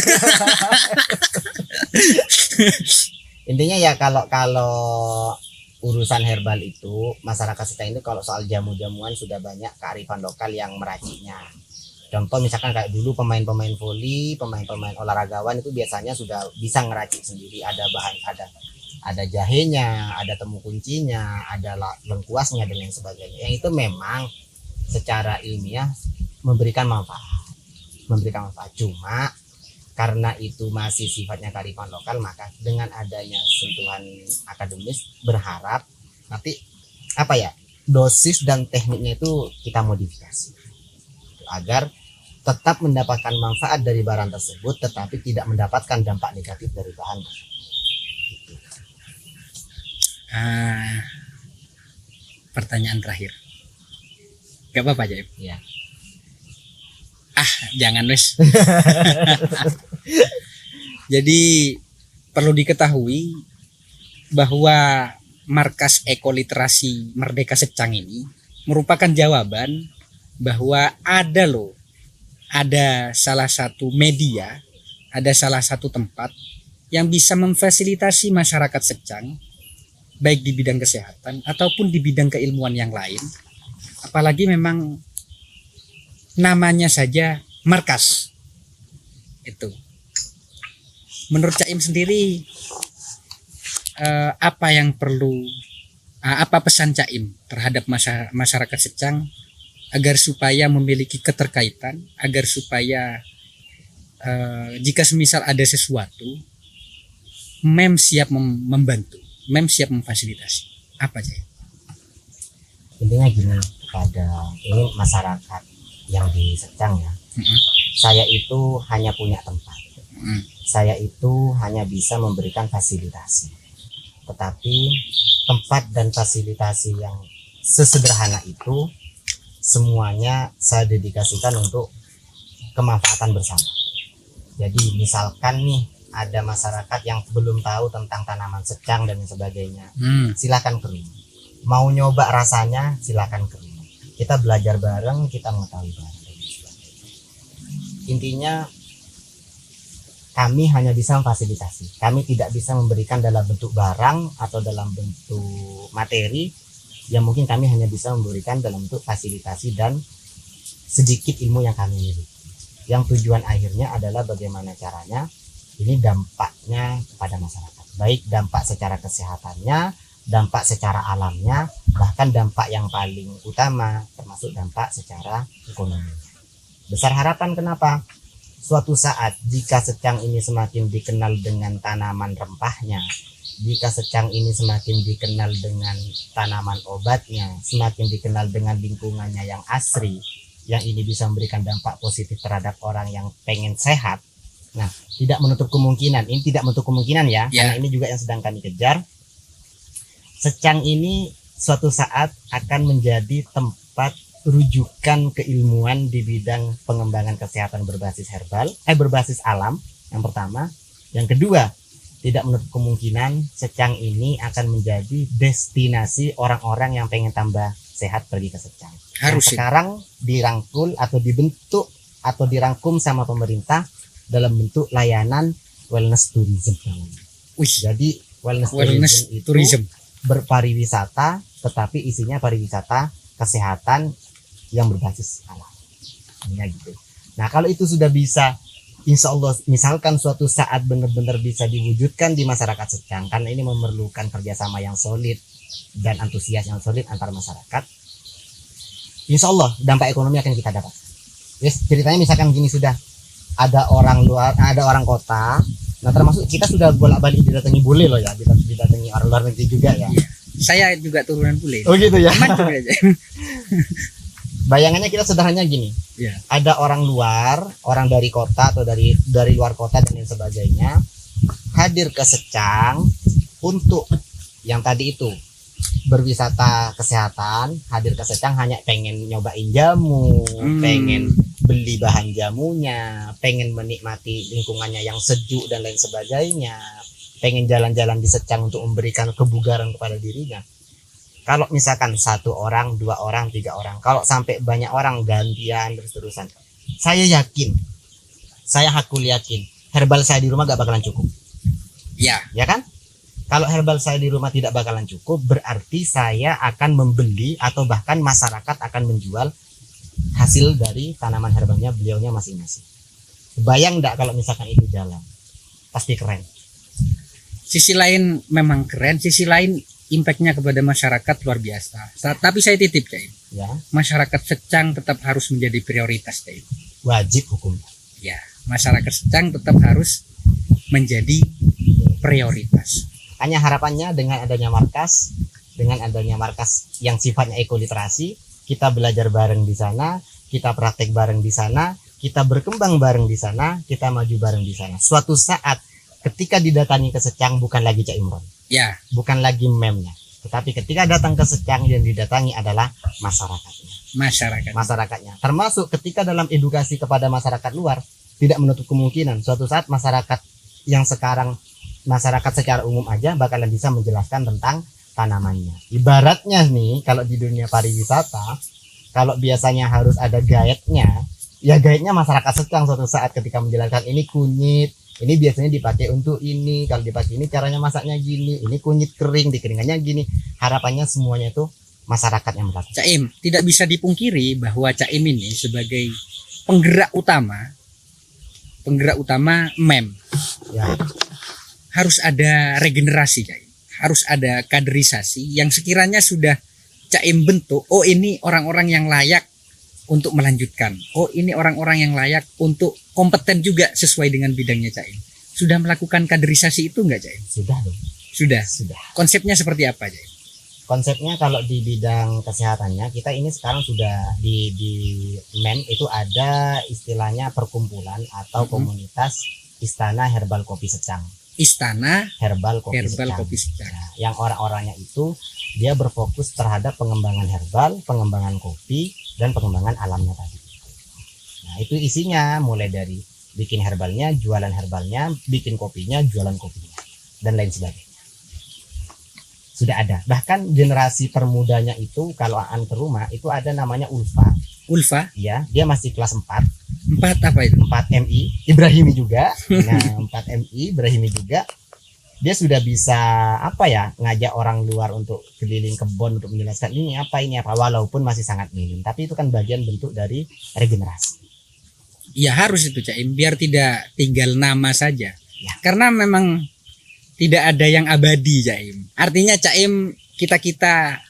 Intinya ya kalau urusan herbal itu masyarakat secang itu kalau soal jamu-jamuan sudah banyak kearifan lokal yang meraciknya. Contoh misalkan kayak dulu pemain-pemain voli, pemain-pemain olahragawan itu biasanya sudah bisa ngeracik sendiri, ada bahan, ada jahenya, ada temu kuncinya, ada lengkuasnya dan lain sebagainya. Yang itu memang secara ilmiah memberikan manfaat. Cuma karena itu masih sifatnya kearifan lokal, maka dengan adanya sentuhan akademis berharap nanti dosis dan tekniknya itu kita modifikasi agar tetap mendapatkan manfaat dari barang tersebut tetapi tidak mendapatkan dampak negatif dari bahan.
Pertanyaan terakhir. Gak apa-apa Cak Im?
Ya.
Jangan wes. Jadi perlu diketahui bahwa markas ekoliterasi Merdeka Secang ini merupakan jawaban bahwa ada salah satu media, ada salah satu tempat yang bisa memfasilitasi masyarakat secang baik di bidang kesehatan ataupun di bidang keilmuan yang lain. Apalagi memang namanya saja markas. Itu. Menurut Cak Im sendiri apa yang perlu apa pesan Cak Im terhadap masyarakat secang agar supaya memiliki keterkaitan, agar supaya jika semisal ada sesuatu, MEM siap membantu, MEM siap memfasilitasi. Apa Cak?
Intinya gini, pada ini masyarakat yang di Secang ya, saya itu hanya punya tempat, saya itu hanya bisa memberikan fasilitasi, tetapi tempat dan fasilitasi yang sesederhana itu semuanya saya dedikasikan untuk kemanfaatan bersama. Jadi misalkan nih ada masyarakat yang belum tahu tentang tanaman secang dan sebagainya, silakan ke rumah. Mau nyoba rasanya, silakan ke rumah. Kita belajar bareng, kita mengetahui bareng. Intinya kami hanya bisa memfasilitasi. Kami tidak bisa memberikan dalam bentuk barang atau dalam bentuk materi. Yang mungkin kami hanya bisa memberikan dalam bentuk fasilitasi dan sedikit ilmu yang kami miliki. Yang tujuan akhirnya adalah bagaimana caranya ini dampaknya kepada masyarakat. Baik dampak secara kesehatannya, dampak secara alamnya, bahkan dampak yang paling utama termasuk dampak secara ekonomi. Besar harapan kenapa? Suatu saat jika secang ini semakin dikenal dengan tanaman rempahnya, jika secang ini semakin dikenal dengan tanaman obatnya, semakin dikenal dengan lingkungannya yang asri, yang ini bisa memberikan dampak positif terhadap orang yang pengen sehat. Nah, tidak menutup kemungkinan, ini tidak menutup kemungkinan ya, karena ini juga yang sedang kami kejar. Secang ini suatu saat akan menjadi tempat rujukan keilmuan di bidang pengembangan kesehatan berbasis herbal, berbasis alam, yang pertama. Yang kedua, tidak menutup kemungkinan secang ini akan menjadi destinasi orang-orang yang pengen tambah sehat pergi ke secang. Harus sekarang dirangkul atau dibentuk atau dirangkum sama pemerintah dalam bentuk layanan wellness tourism. Jadi wellness tourism itu berpariwisata, tetapi isinya pariwisata kesehatan yang berbasis alam. Gitu. Nah, kalau itu sudah bisa, insya Allah, misalkan suatu saat benar-benar bisa diwujudkan di masyarakat secang, karena ini memerlukan kerjasama yang solid dan antusias yang solid antar masyarakat. Insya Allah dampak ekonomi akan kita dapat. Yes, ceritanya misalkan gini, sudah ada orang luar, ada orang kota. Nah, termasuk kita sudah bolak-balik didatangi bule loh ya, didatangi orang luar negeri juga ya.
Iya. Saya juga turunan bule.
Oh gitu ya.
Aman juga aja.
Bayangannya kita sederhananya gini.
Ya.
Ada orang luar, orang dari kota atau dari luar kota dan lain sebagainya, hadir ke secang untuk yang tadi itu berwisata kesehatan, hadir ke secang hanya pengen nyobain jamu, pengen beli bahan jamunya, pengen menikmati lingkungannya yang sejuk dan lain sebagainya, pengen jalan-jalan di secang untuk memberikan kebugaran kepada dirinya. Kalau misalkan 1 orang, 2 orang, 3 orang, kalau sampai banyak orang gantian terus-terusan, saya yakin, saya hakul yakin, herbal saya di rumah gak bakalan cukup. Ya kan? Kalau herbal saya di rumah tidak bakalan cukup, berarti saya akan membeli atau bahkan masyarakat akan menjual hasil dari tanaman herbalnya beliaunya masing-masing. Bayang enggak kalau misalkan itu jalan? Pasti keren.
Sisi lain memang keren, sisi lain impactnya kepada masyarakat luar biasa. Tapi saya titip, Cai.
Ya.
Masyarakat secang tetap harus menjadi prioritas, Cai.
Wajib hukumnya.
Ya, masyarakat secang tetap harus menjadi prioritas.
Hanya harapannya dengan adanya markas yang sifatnya ekoliterasi, kita belajar bareng di sana, kita praktek bareng di sana, kita berkembang bareng di sana, kita maju bareng di sana. Suatu saat ketika didatangi ke secang bukan lagi Cak Imron.
Ya,
bukan lagi memnya. Tetapi ketika datang ke secang yang didatangi adalah masyarakatnya. Termasuk ketika dalam edukasi kepada masyarakat luar, tidak menutup kemungkinan suatu saat masyarakat yang sekarang masyarakat secara umum aja bakalan bisa menjelaskan tentang tanamannya. Ibaratnya nih, kalau di dunia pariwisata, kalau biasanya harus ada guide-nya, ya guide-nya masyarakat secang suatu saat ketika menjelaskan ini kunyit, ini biasanya dipakai untuk ini, kalau dipakai ini caranya masaknya gini, ini kunyit kering, dikeringannya gini. Harapannya semuanya itu masyarakat yang melakukan.
Caim, tidak bisa dipungkiri bahwa Caim ini sebagai penggerak utama MEM.
Ya.
Harus ada regenerasi, Caim. Harus ada kaderisasi yang sekiranya sudah Caim bentuk, oh ini orang-orang yang layak untuk melanjutkan. Oh ini orang-orang yang layak untuk kompeten juga sesuai dengan bidangnya Caim. Sudah melakukan kaderisasi itu enggak, Caim?
Sudah dong.
Sudah. Konsepnya seperti apa, Caim?
Konsepnya kalau di bidang kesehatannya, kita ini sekarang sudah di MEM itu ada istilahnya perkumpulan atau komunitas Istana Herbal Kopi Secang.
Istana
Herbal Kopi Secang. Nah, yang orang-orangnya itu dia berfokus terhadap pengembangan herbal, pengembangan kopi, dan pengembangan alamnya tadi. Nah, itu isinya mulai dari bikin herbalnya, jualan herbalnya, bikin kopinya, jualan kopinya, dan lain sebagainya. Sudah ada. Bahkan generasi permudanya itu kalau Aan ke rumah itu ada namanya Ulfa.
Ulfa?
Ya, dia masih kelas 4.
4 apa itu?
4 MI, Ibrahimi juga. Nah, 4 MI, Ibrahimi juga. Dia sudah bisa ngajak orang luar untuk keliling kebun untuk menjelaskan ini apa walaupun masih sangat minim, tapi itu kan bagian bentuk dari regenerasi.
Ya harus itu Caim, biar tidak tinggal nama saja.
Ya.
Karena memang tidak ada yang abadi Caim. Artinya Caim kita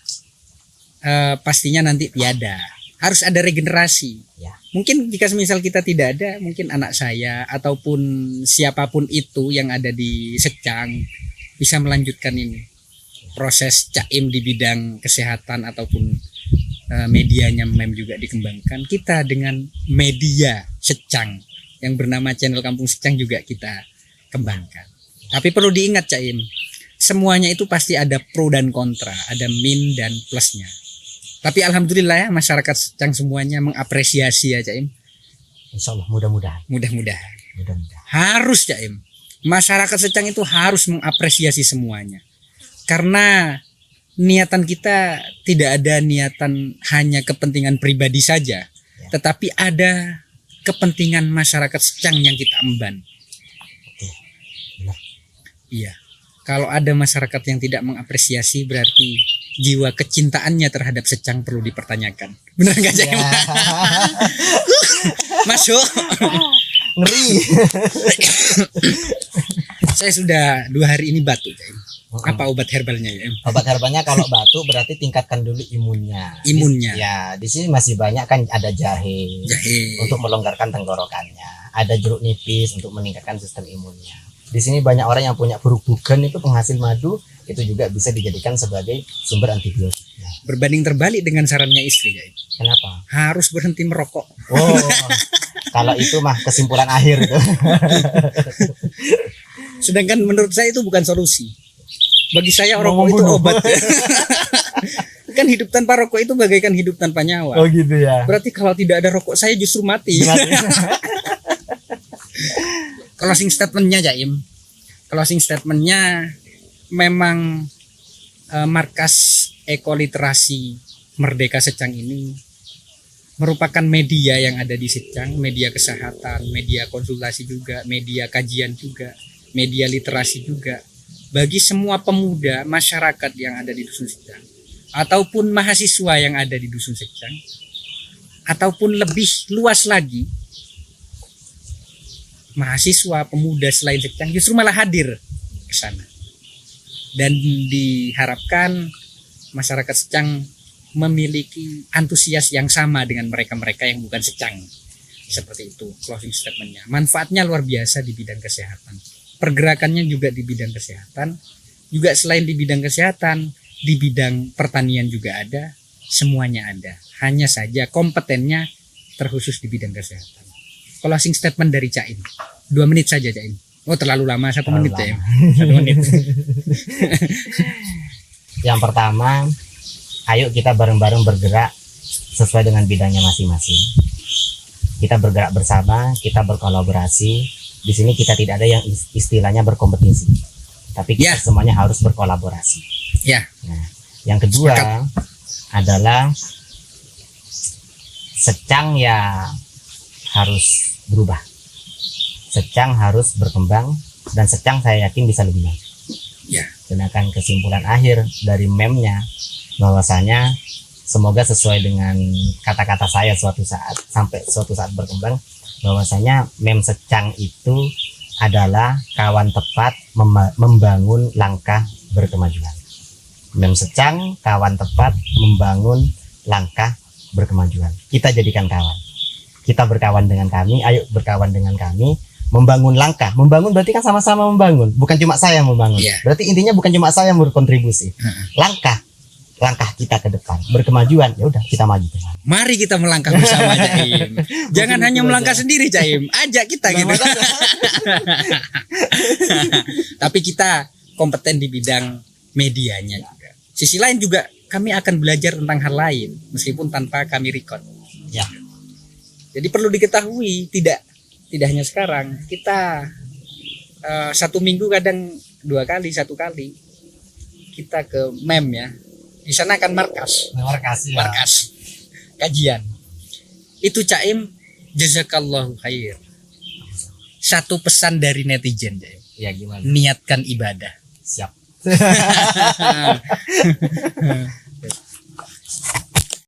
pastinya nanti tiada. Harus ada regenerasi.
Ya.
Mungkin jika semisal kita tidak ada, mungkin anak saya ataupun siapapun itu yang ada di Secang bisa melanjutkan ini. Proses Caim di bidang kesehatan ataupun medianya mem juga dikembangkan. Kita dengan media Secang yang bernama channel Kampung Secang juga kita kembangkan. Tapi perlu diingat Caim, semuanya itu pasti ada pro dan kontra, ada min dan plusnya. Tapi alhamdulillah ya masyarakat Secang semuanya mengapresiasi ya Caim.
Insya Allah mudah-mudahan.
Mudah-mudahan. Harus Caim. Masyarakat Secang itu harus mengapresiasi semuanya. Karena niatan kita tidak ada niatan hanya kepentingan pribadi saja, tetapi ada kepentingan masyarakat Secang yang kita emban. Iya. Kalau ada masyarakat yang tidak mengapresiasi berarti jiwa kecintaannya terhadap Secang perlu dipertanyakan. Benar nggak Caim?
Ya.
Masuk.
Ngeri.
Saya sudah 2 hari ini batuk Caim. Apa obat herbalnya ya?
Obat herbalnya kalau batuk berarti tingkatkan dulu imunnya.
Imunnya.
Ya, di sini masih banyak kan, ada jahe untuk melonggarkan tenggorokannya, ada jeruk nipis untuk meningkatkan sistem imunnya. Di sini banyak orang yang punya perut-bugan itu penghasil madu, itu juga bisa dijadikan sebagai sumber antibiotik.
Berbanding terbalik dengan sarannya istri ya.
Kenapa?
Harus berhenti merokok.
Oh, kalau itu mah kesimpulan akhir itu.
Sedangkan menurut saya itu bukan solusi. Bagi saya rokok itu obat. Kan hidup tanpa rokok itu bagaikan hidup tanpa nyawa.
Oh gitu ya.
Berarti kalau tidak ada rokok saya justru mati. Closing statementnya Caim. Closing statementnya memang markas ekoliterasi Merdeka Secang ini merupakan media yang ada di Secang, media kesehatan, media konsultasi juga, media kajian juga, media literasi juga. Bagi semua pemuda masyarakat yang ada di Dusun Secang ataupun mahasiswa yang ada di Dusun Secang ataupun lebih luas lagi mahasiswa pemuda selain Secang justru malah hadir ke sana. Dan diharapkan masyarakat Secang memiliki antusias yang sama dengan mereka-mereka yang bukan Secang. Seperti itu closing statementnya. Manfaatnya luar biasa di bidang kesehatan. Pergerakannya juga di bidang kesehatan, juga selain di bidang kesehatan, di bidang pertanian juga ada, semuanya ada. Hanya saja kompetennya terkhusus di bidang kesehatan. Closing statement dari Caim, 2 menit saja Caim. Oh terlalu lama, 1 menit Caim. 1 menit.
Yang pertama, ayo kita bareng-bareng bergerak sesuai dengan bidangnya masing-masing. Kita bergerak bersama, kita berkolaborasi. Di sini kita tidak ada yang istilahnya berkompetisi, tapi kita semuanya harus berkolaborasi.
Ya.
Nah, yang kedua adalah Secang ya harus berubah. Secang harus berkembang dan Secang saya yakin bisa lebih maju.
Ya.
Sedangkan kesimpulan akhir dari memnya bahwasanya semoga sesuai dengan kata-kata saya suatu saat berkembang, bahwasanya mem Secang itu adalah kawan tepat membangun langkah berkemajuan. Mem Secang kawan tepat membangun langkah berkemajuan. Kita jadikan kawan. Kita berkawan dengan kami, ayo berkawan dengan kami, membangun langkah. Membangun berarti kan sama-sama membangun, bukan cuma saya yang membangun. Berarti intinya bukan cuma saya yang berkontribusi. Langkah kita ke depan berkemajuan, ya udah kita maju.
Mari kita melangkah bersama Caim. Jangan hanya melangkah sendiri Caim, ajak kita gitu. Tapi kita kompeten di bidang medianya juga. Sisi lain juga kami akan belajar tentang hal lain meskipun tanpa kami record.
Ya.
Jadi perlu diketahui, tidak hanya sekarang, kita 1 minggu kadang 2 kali, 1 kali kita ke MEM ya. Di sana kan markas kajian. Itu Caim, jazakallahu khair. Satu pesan dari netizen, Caim.
Ya gimana?
Niatkan ibadah.
Siap.